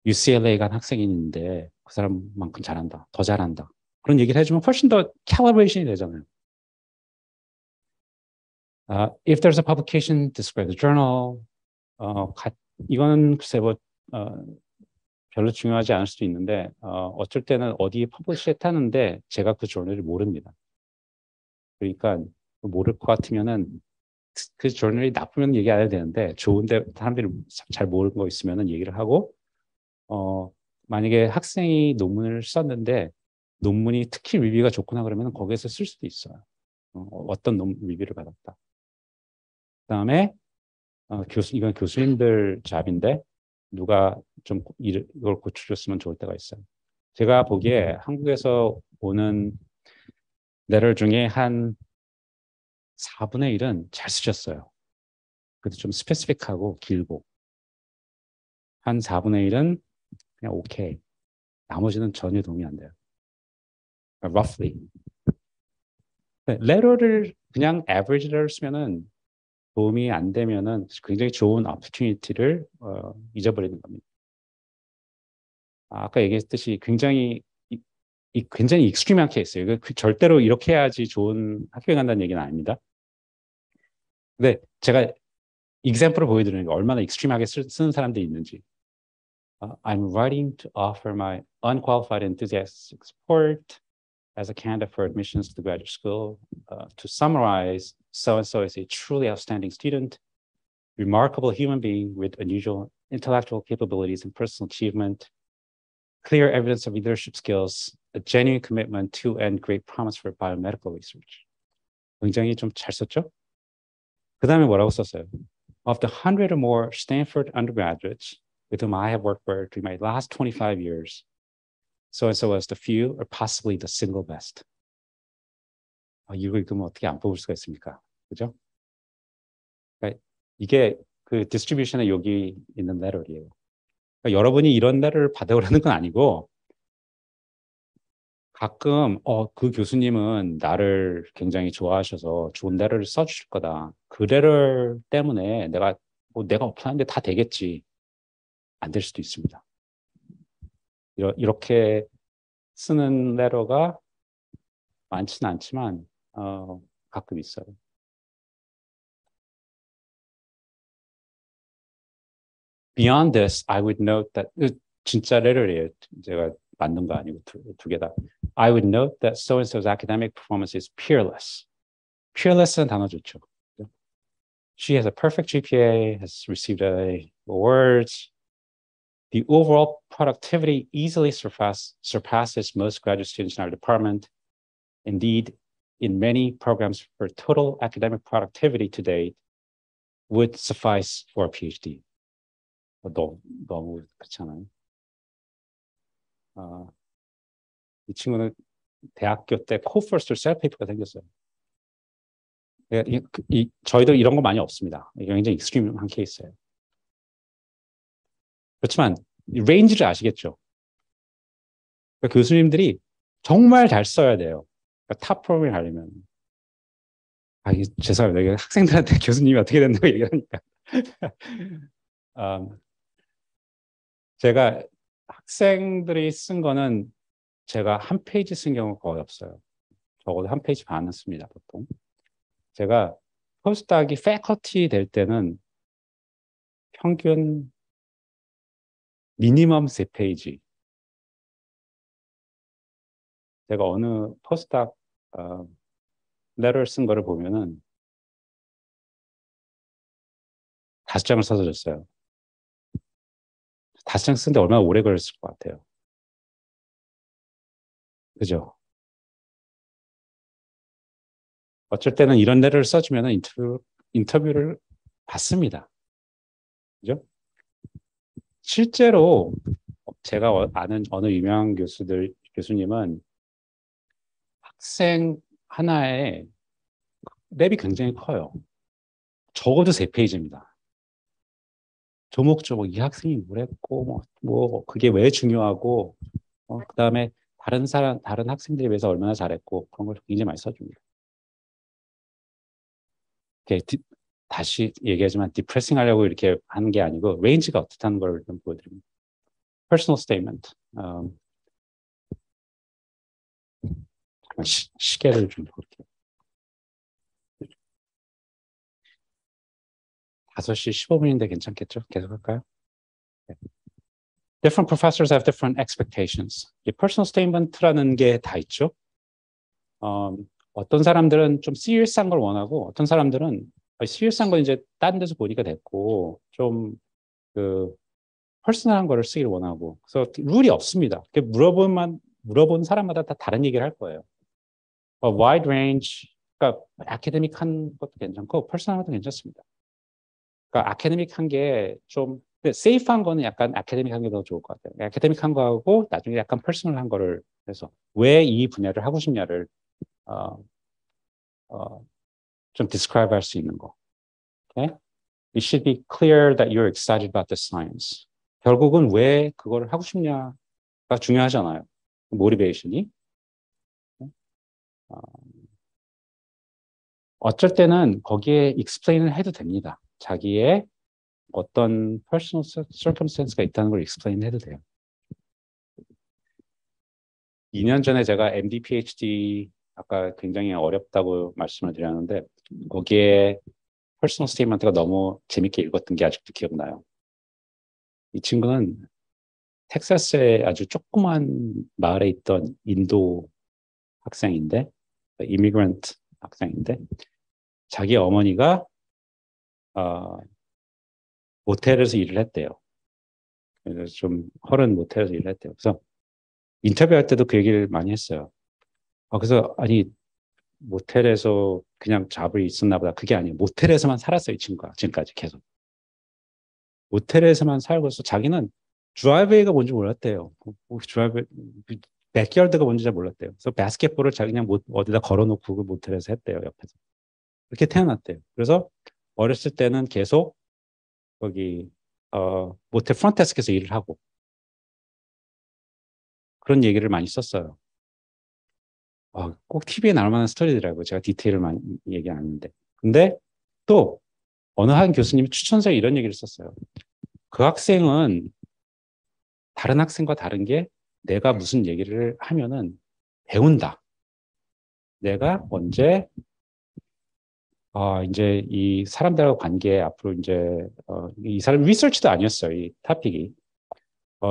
Speaker 2: UCLA 간 학생이 있는데 그 사람만큼 잘한다, 더 잘한다. 그런 얘기를 해주면 훨씬 더 캘리브레이션이 되잖아요. If there's a publication, describe the journal. 이거는 글쎄 뭐 별로 중요하지 않을 수도 있는데 어쩔 때는 어디에 퍼블리시 했다는데 제가 그 저널을 모릅니다. 그러니까 모를 것 같으면은 그 저널이 나쁘면 얘기 안 해도 되는데 좋은데 사람들이 잘 모르는 거 있으면은 얘기를 하고 만약에 학생이 논문을 썼는데 논문이 특히 리뷰가 좋구나 그러면 거기에서 쓸 수도 있어요. 어떤 리뷰를 받았다. 그다음에 이건 교수님들 잡인데 누가 좀 이걸 고쳐줬으면 좋을 때가 있어요. 제가 보기에 한국에서 오는 레터 중에 한 4분의 1은 잘 쓰셨어요. 그래도 좀 스페시픽하고 길고 한 4분의 1은 그냥 오케이. 나머지는 전혀 도움이 안 돼요. roughly. 레터를 그냥 average를 쓰면은 도움이 안 되면은 굉장히 좋은 opportunity를 잊어버리는 겁니다. 아까 얘기했듯이 굉장히 익스트림한 케이스예요. 절대로 이렇게 해야지 좋은 학교에 간다는 얘기는 아닙니다. 근데 제가 example을 보여드리는 게 얼마나 익스트림하게 쓰는 사람들이 있는지. I'm writing to offer my unqualified enthusiastic support as a candidate for admissions to the graduate school. To summarize, so-and-so is a truly outstanding student, remarkable human being with unusual intellectual capabilities and personal achievement, clear evidence of leadership skills, a genuine commitment to and great promise for biomedical research. 굉장히 좀 잘 썼죠? 그 다음에 뭐라고 썼어요? Of the 100 or more Stanford undergraduates with whom I have worked for during my last 25 years, so-and-so was the few or possibly the single best. 이거 읽으면 어떻게 안 뽑을 수가 있습니까? 그죠? 그러니까 이게 그 디스트리뷰션에 여기 있는 레터리에요. 그러니까 여러분이 이런 레터를 받아오라는 건 아니고 가끔 그 교수님은 나를 굉장히 좋아하셔서 좋은 레터를 써주실 거다. 그 레터 때문에 내가 어플하는데 다 되겠지. 안 될 수도 있습니다. 이렇게 쓰는 레터가 많지는 않지만 가끔 있어요. Beyond this, I would note that 진짜 레터예요. 제가 만든 거 아니고 두 개 다. I would note that so-and-so's academic performance is peerless. Peerless는 단어 좋죠. She has a perfect GPA, has received awards. The overall productivity easily surpasses most graduate students in our department. Indeed, in many programs, her total academic productivity to date would suffice for a PhD. 너무 그렇잖아요. 이 친구는 대학교 때 코퍼스트 셀페이퍼가 생겼어요. 저희도 이런 거 많이 없습니다. 이게 굉장히 익스트림한 케이스예요. 그렇지만 레인지를 아시겠죠? 그러니까 교수님들이 정말 잘 써야 돼요. 그러니까 탑 프로그램이 가려면. 죄송합니다. 이게 학생들한테 교수님이 어떻게 된다고 얘기하니까. 제가 학생들이 쓴 거는 제가 한 페이지 쓴 경우가 거의 없어요. 적어도 한 페이지 반은 씁니다, 보통. 제가 포스트닥이 패커티 될 때는 평균 미니멈 3페이지. 제가 어느 포스트닥 레터를 쓴 거를 보면은 5장을 써서 줬어요. 5장 쓰는데 얼마나 오래 걸렸을 것 같아요. 그죠? 어쩔 때는 이런 레터를 써주면 인터뷰를 받습니다. 그죠? 실제로 제가 아는 어느 유명한 교수님은 학생 하나에 랩이 굉장히 커요. 적어도 3페이지입니다. 조목조목 이 학생이 뭐랬고 뭐 그게 왜 중요하고 그다음에 다른 학생들에 비해서 얼마나 잘했고 그런 걸 굉장히 많이 써줍니다. 다시 얘기하지만 디프레싱 하려고 이렇게 하는 게 아니고 레인지가 어떻다는 걸 좀 보여드립니다. Personal statement. 시계를 좀 볼게요. 5시 15분인데 괜찮겠죠? 계속 할까요? 네. Different professors have different expectations. 이 personal statement라는 게 다 있죠. 어떤 사람들은 좀 serious한 걸 원하고 어떤 사람들은 serious한 건 이제 다른 데서 보니까 됐고 좀 그 퍼스널한 거를 쓰기를 원하고 그래서 룰이 없습니다. 물어본 사람마다 다 다른 얘기를 할 거예요. wide range, 그러니까 아카데믹한 것도 괜찮고 퍼스널한 것도 괜찮습니다. 그러니까 아카데믹한 게 좀 세이프한 거는 약간 아카데믹한 게 더 좋을 것 같아요. 아카데믹한 거하고 나중에 약간 퍼스널한 거를 해서 왜 이 분야를 하고 싶냐를 어, 좀 describe 할 수 있는 거. Okay? It should be clear that you're excited about the science. 결국은 왜 그걸 하고 싶냐가 중요하잖아요. 모티베이션이. 어쩔 때는 거기에 explain을 해도 됩니다. 자기의 어떤 personal circumstance가 있다는 걸 explain 해도 돼요. 2년 전에 제가 MD, PhD 아까 굉장히 어렵다고 말씀을 드렸는데 거기에 personal statement가 너무 재밌게 읽었던 게 아직도 기억나요. 이 친구는 텍사스의 아주 조그만 마을에 있던 인도 학생인데, 이미그런트 학생인데, 자기 어머니가 모텔에서 일을 했대요. 그래서 좀 허른 모텔에서 일을 했대요. 그래서 인터뷰할 때도 그 얘기를 많이 했어요. 그래서 아니 모텔에서 그냥 잡을 있었나 보다. 그게 아니에요. 모텔에서만 살았어요, 이 친구가 지금까지 계속. 모텔에서만 살고서 자기는 드라이브웨이가 뭔지 몰랐대요. 드라이브 백야드가 뭔지 잘 몰랐대요. 그래서 바스켓볼을 자기 그냥 어디다 걸어놓고 그 모텔에서 했대요, 옆에서. 그렇게 태어났대요. 그래서 어렸을 때는 계속 거기 모텔 프런트데스크에서 일을 하고 그런 얘기를 많이 썼어요. 꼭 TV에 나올 만한 스토리더라고요. 제가 디테일을 많이 얘기 안 하는데. 근데 또 어느 한 교수님이 추천서에 이런 얘기를 썼어요. 그 학생은 다른 학생과 다른 게 내가 무슨 얘기를 하면은 배운다. 내가 언제 이제 이 사람들하고 관계 앞으로 이제 이 사람 리서치도 아니었어요. 이 토픽이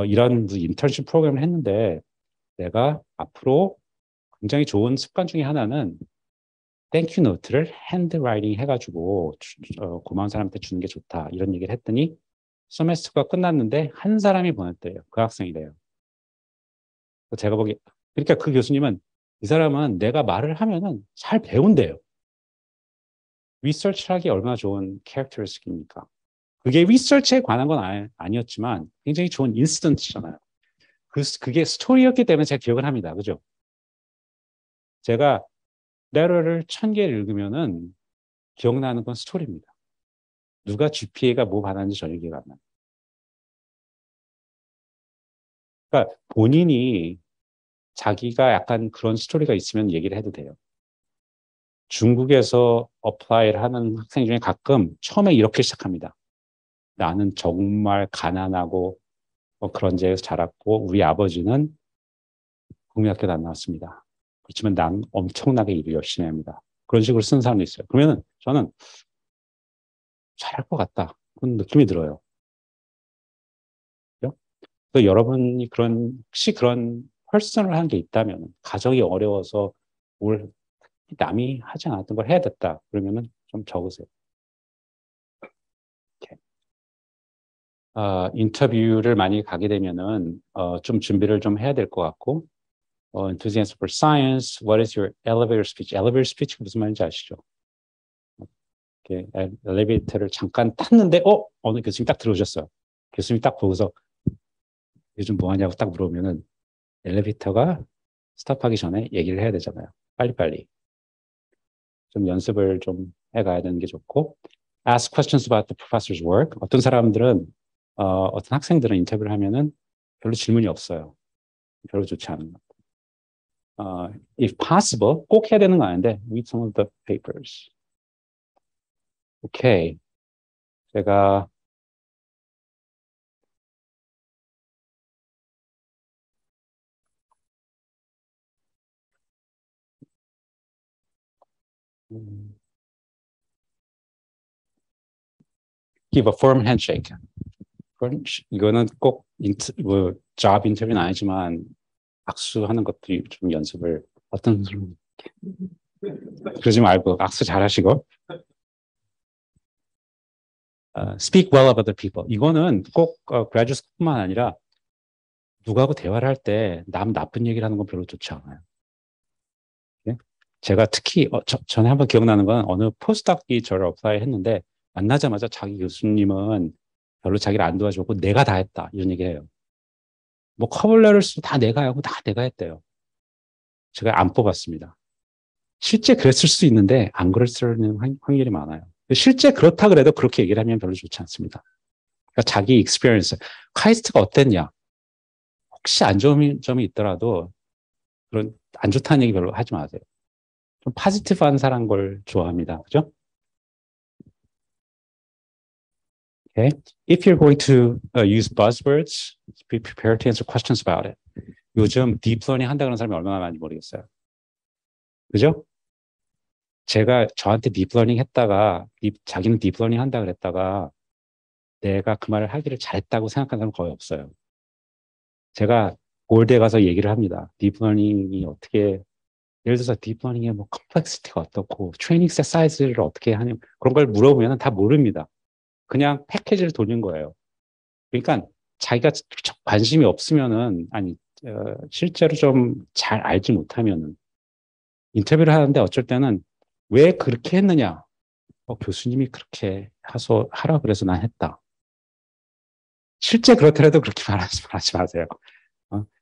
Speaker 2: 이런 인턴십 프로그램을 했는데 내가 앞으로 굉장히 좋은 습관 중에 하나는 땡큐 노트를 핸드라이팅 해가지고 고마운 사람한테 주는 게 좋다 이런 얘기를 했더니 세메스터가 끝났는데 한 사람이 보냈대요. 그 학생이래요. 제가 보기 그러니까 그 교수님은 이 사람은 내가 말을 하면은 잘 배운대요. 리서치하기 얼마나 좋은 캐릭터리스틱입니까? 그게 리서치에 관한 건 아니었지만 굉장히 좋은 인시던트잖아요. 그게 스토리였기 때문에 제가 기억을 합니다. 그죠? 제가 레터를 1000개를 읽으면은 기억나는 건 스토리입니다. 누가 GPA가 뭐 받았는지 전혀 기억 안 나요. 그러니까 본인이 자기가 약간 그런 스토리가 있으면 얘기를 해도 돼요. 중국에서 어플라이를 하는 학생 중에 가끔 처음에 이렇게 시작합니다. 나는 정말 가난하고 그런 데에서 자랐고 우리 아버지는 국민학교도 안 나왔습니다. 그렇지만 난 엄청나게 일을 열심히 합니다. 그런 식으로 쓴 사람도 있어요. 그러면 저는 잘할 것 같다. 그런 느낌이 들어요. 그래서 여러분이 혹시 그런 퍼스널한 게 있다면, 가정이 어려워서 뭘 남이 하지 않았던 걸 해야 됐다. 그러면은 좀 적으세요. 이렇게. 인터뷰를 많이 가게 되면은, 좀 준비를 좀 해야 될 것 같고, enthusiasm for science, what is your elevator speech? elevator speech가 무슨 말인지 아시죠? 이렇게 엘리베이터를 잠깐 탔는데, 어느 교수님 딱 들어오셨어요. 교수님 딱 보고서 요즘 뭐 하냐고 딱 물어보면은 엘리베이터가 스탑하기 전에 얘기를 해야 되잖아요. 빨리빨리. 좀 연습을 좀 해가야 되는 게 좋고, ask questions about the professor's work. 어떤 사람들은, 어떤 학생들은 인터뷰를 하면은 별로 질문이 없어요. 별로 좋지 않은 것. If possible, 꼭 해야 되는 거 아닌데, read some of the papers. 오케이. 제가 Give a firm handshake. 이거는 꼭 job 인터뷰는 아니지만 악수하는 것도 좀 연습을 어떤 그러지 말고 악수 잘하시고 speak well of other people. 이거는 꼭 graduate school뿐만 아니라 누구하고 대화를 할 때 남 나쁜 얘기를 하는 건 별로 좋지 않아요. 네? 제가 특히 전에 한번 기억나는 건 어느 포스닥이 저를 어플라이 했는데 만나자마자 자기 교수님은 별로 자기를 안 도와줬고 내가 다 했다 이런 얘기해요. 뭐 커블레터를 다 내가 하고 다 내가 했대요. 제가 안 뽑았습니다. 실제 그랬을 수 있는데 안 그랬을 확률이 많아요. 실제 그렇다 그래도 그렇게 얘기를 하면 별로 좋지 않습니다. 그러니까 자기 익스피리언스, 카이스트가 어땠냐? 혹시 안 좋은 점이 있더라도 그런 안 좋다는 얘기 별로 하지 마세요. 좀 포지티브한 사람 걸 좋아합니다. 그죠? Okay. If you're going to use buzzwords, be prepared to answer questions about it. 요즘 딥러닝 한다 그러는 사람이 얼마나 많은지 모르겠어요. 그죠? 제가 저한테 딥러닝 했다가 자기는 딥러닝 한다 그랬다가 내가 그 말을 하기를 잘했다고 생각하는 사람은 거의 없어요. 제가 골드에 가서 얘기를 합니다. 딥러닝이 어떻게 예를 들어서 딥러닝의 뭐 컴플렉시티가 어떻고 트레이닝 셋 사이즈를 어떻게 하는 그런 걸 물어보면 다 모릅니다. 그냥 패키지를 돌린 거예요. 그러니까 자기가 관심이 없으면은 아니 실제로 좀 잘 알지 못하면은 인터뷰를 하는데 어쩔 때는 왜 그렇게 했느냐? 교수님이 그렇게 하라 그래서 난 했다. 실제 그렇더라도 그렇게 말하지 마세요.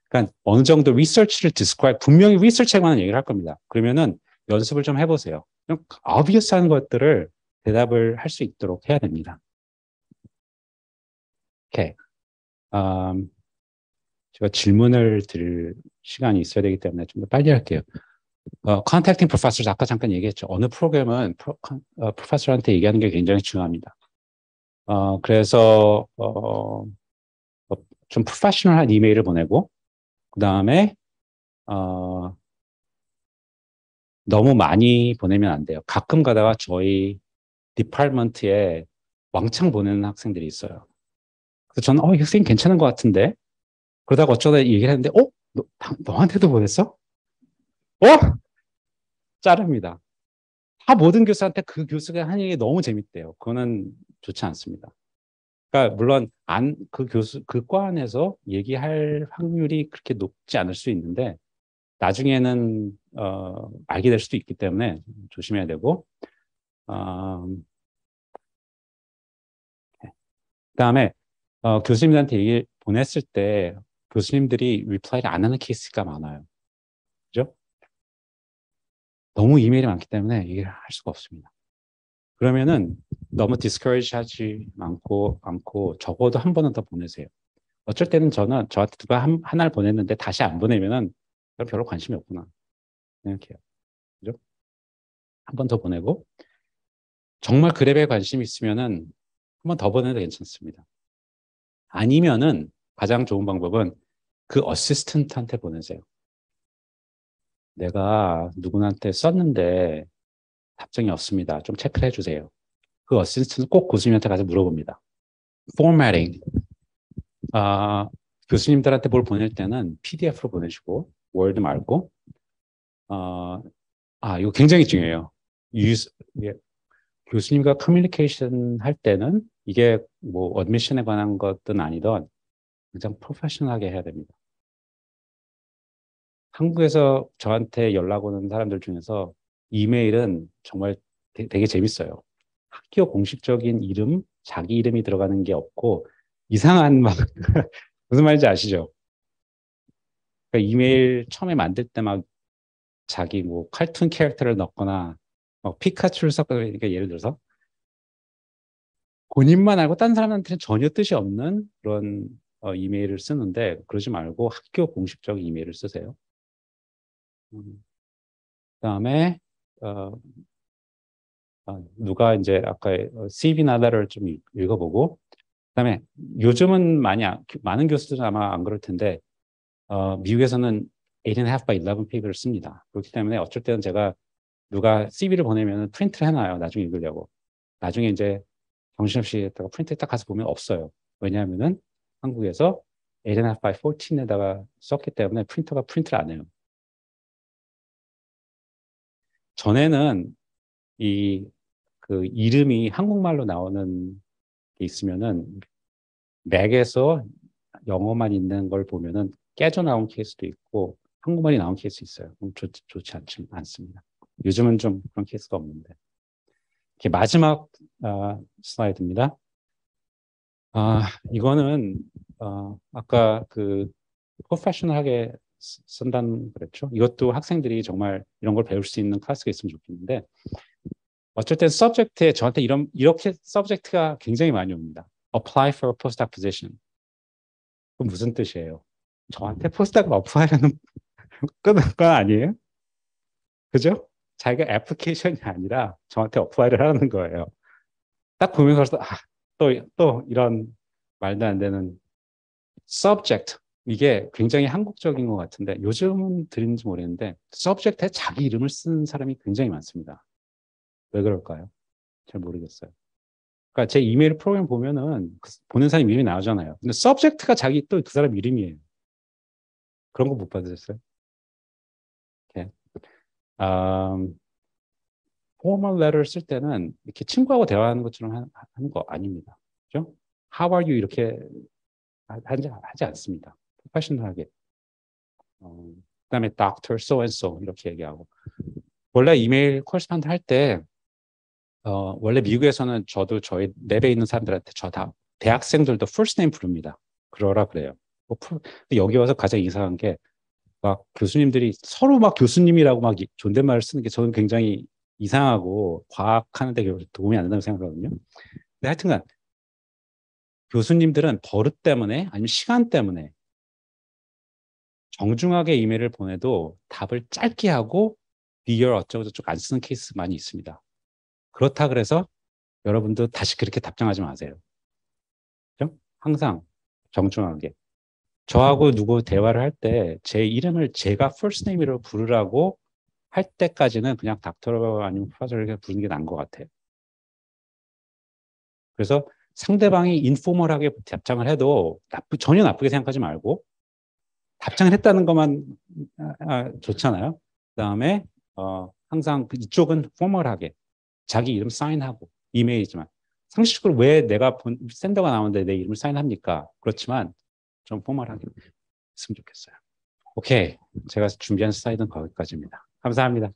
Speaker 2: 그러니까 어느 정도 리서치를 describe, 분명히 리서치에 관한 얘기를 할 겁니다. 그러면은 연습을 좀 해보세요. obvious한 것들을 대답을 할 수 있도록 해야 됩니다. 오케이. 제가 질문을 드릴 시간이 있어야 되기 때문에 좀 더 빨리 할게요. contacting professors 아까 잠깐 얘기했죠. 어느 프로그램은 프로페서한테 얘기하는 게 굉장히 중요합니다. 그래서 좀 프로페셔널한 이메일을 보내고 그 다음에 너무 많이 보내면 안 돼요. 가끔 가다가 저희 디파트먼트에 왕창 보내는 학생들이 있어요. 그래서 저는 이 학생이 괜찮은 것 같은데 그러다가 어쩌다 얘기를 했는데 너한테도 보냈어? 자릅니다. 다 모든 교수한테 그 교수가 한 얘기 너무 재밌대요. 그거는 좋지 않습니다. 그러니까 물론 그 과 안에서 얘기할 확률이 그렇게 높지 않을 수 있는데 나중에는 알게 될 수도 있기 때문에 조심해야 되고 그다음에 교수님들한테 얘기 보냈을 때 교수님들이 리플라이를 안 하는 케이스가 많아요. 그죠? 너무 이메일이 많기 때문에 얘기를 할 수가 없습니다. 그러면은 너무 discourage 하지 않고 적어도 한 번은 더 보내세요. 어쩔 때는 저한테 누가 하나를 보냈는데 다시 안 보내면은 별로 관심이 없구나 생각해요. 그죠? 한 번 더 보내고 정말 그 레벨에 관심이 있으면은 한 번 더 보내도 괜찮습니다. 아니면은 가장 좋은 방법은 그 어시스턴트한테 보내세요. 내가 누구한테 썼는데 답장이 없습니다. 좀 체크를 해주세요. 그 어시스턴트 꼭 교수님한테 가서 물어봅니다. 포매팅. 교수님들한테 뭘 보낼 때는 PDF로 보내시고 워드 말고 이거 굉장히 중요해요. 교수님과 커뮤니케이션 할 때는 이게 뭐 어드미션에 관한 것든 아니든 굉장히 프로페셔널하게 해야 됩니다. 한국에서 저한테 연락 오는 사람들 중에서 이메일은 정말 되게 재밌어요. 학교 공식적인 이름, 자기 이름이 들어가는 게 없고 이상한 막 무슨 말인지 아시죠? 그러니까 이메일 처음에 만들 때 막 자기 뭐 칼툰 캐릭터를 넣거나 막 피카츄를 섞거나 그러니까 예를 들어서 본인만 알고 다른 사람한테는 전혀 뜻이 없는 그런 이메일을 쓰는데 그러지 말고 학교 공식적인 이메일을 쓰세요. 그다음에 누가 이제 아까 CV 나다를 좀 읽어보고 그다음에 요즘은 많은 교수들은 아마 안 그럴 텐데 미국에서는 8.5 by 11 페이퍼를 씁니다. 그렇기 때문에 어쩔 때는 제가 누가 CV를 보내면 프린트를 해놔요. 나중에 읽으려고. 나중에 이제 정신없이 했다가 프린트에 딱 가서 보면 없어요. 왜냐하면은 한국에서 8.5 by 14에다가 썼기 때문에 프린터가 프린트를 안 해요. 전에는 그 이름이 한국말로 나오는 게 있으면은 맥에서 영어만 있는 걸 보면은 깨져 나온 케이스도 있고 한국말이 나온 케이스 있어요. 좋지 않습니다. 요즘은 좀 그런 케이스가 없는데. 이렇게 마지막 슬라이드입니다. 이거는 아까 그 프로페셔널하게 쓴다는 그랬죠. 이것도 학생들이 정말 이런 걸 배울 수 있는 클래스가 있으면 좋겠는데 어쩔 땐 서브젝트에 저한테 이렇게 서브젝트가 굉장히 많이 옵니다. Apply for a postdoc position. 그건 무슨 뜻이에요? 저한테 postdoc 어플라이라는 건 아니에요? 그죠? 자기가 애플리케이션이 아니라 저한테 어플라이를 하는 거예요. 딱 보면서 또 이런 말도 안 되는 subject. 이게 굉장히 한국적인 것 같은데 요즘은 들리는지 모르겠는데 subject에 자기 이름을 쓰는 사람이 굉장히 많습니다. 왜 그럴까요? 잘 모르겠어요. 그러니까 제 이메일 프로그램 보면은 보는 사람 이름이 나오잖아요. 근데 subject가 자기 또 그 사람 이름이에요. 그런 거 못 받으셨어요? 이렇게. formal letter 쓸 때는 이렇게 친구하고 대화하는 것처럼 하는 거 아닙니다. 그죠? How are you 이렇게 하지 않습니다. 프로페셔널하게. 그다음에 Dr. So and so 이렇게 얘기하고. 원래 이메일 코레스폰드 할 때 원래 미국에서는 저도 저희 랩에 있는 사람들한테 저 다 대학생들도 first name 부릅니다. 그러라 그래요. 여기 와서 가장 이상한 게 막 교수님들이 서로 막 교수님이라고 막 존댓말을 쓰는 게 저는 굉장히 이상하고 과학하는데 도움이 안 된다고 생각하거든요. 근데 하여튼간 교수님들은 버릇 때문에 아니면 시간 때문에 정중하게 이메일을 보내도 답을 짧게 하고 dear 어쩌고저쩌고 안 쓰는 케이스 많이 있습니다. 그렇다 그래서 여러분도 다시 그렇게 답장하지 마세요. 그죠? 항상 정중하게. 저하고 누구 대화를 할 때 제 이름을 제가 first name으로 부르라고 할 때까지는 그냥 닥터로 아니면 프로페서를 부르는 게 나은 것 같아요. 그래서 상대방이 인포멀하게 답장을 해도 전혀 나쁘게 생각하지 말고 답장을 했다는 것만 좋잖아요. 그다음에 항상 이쪽은 포멀하게 자기 이름 사인하고 이메일이지만 상식적으로 왜 내가 샌더가 나오는데 내 이름을 사인합니까? 그렇지만 좀 포멀하게 했으면 좋겠어요. 오케이. 제가 준비한 슬라이드는 거기까지입니다. 감사합니다.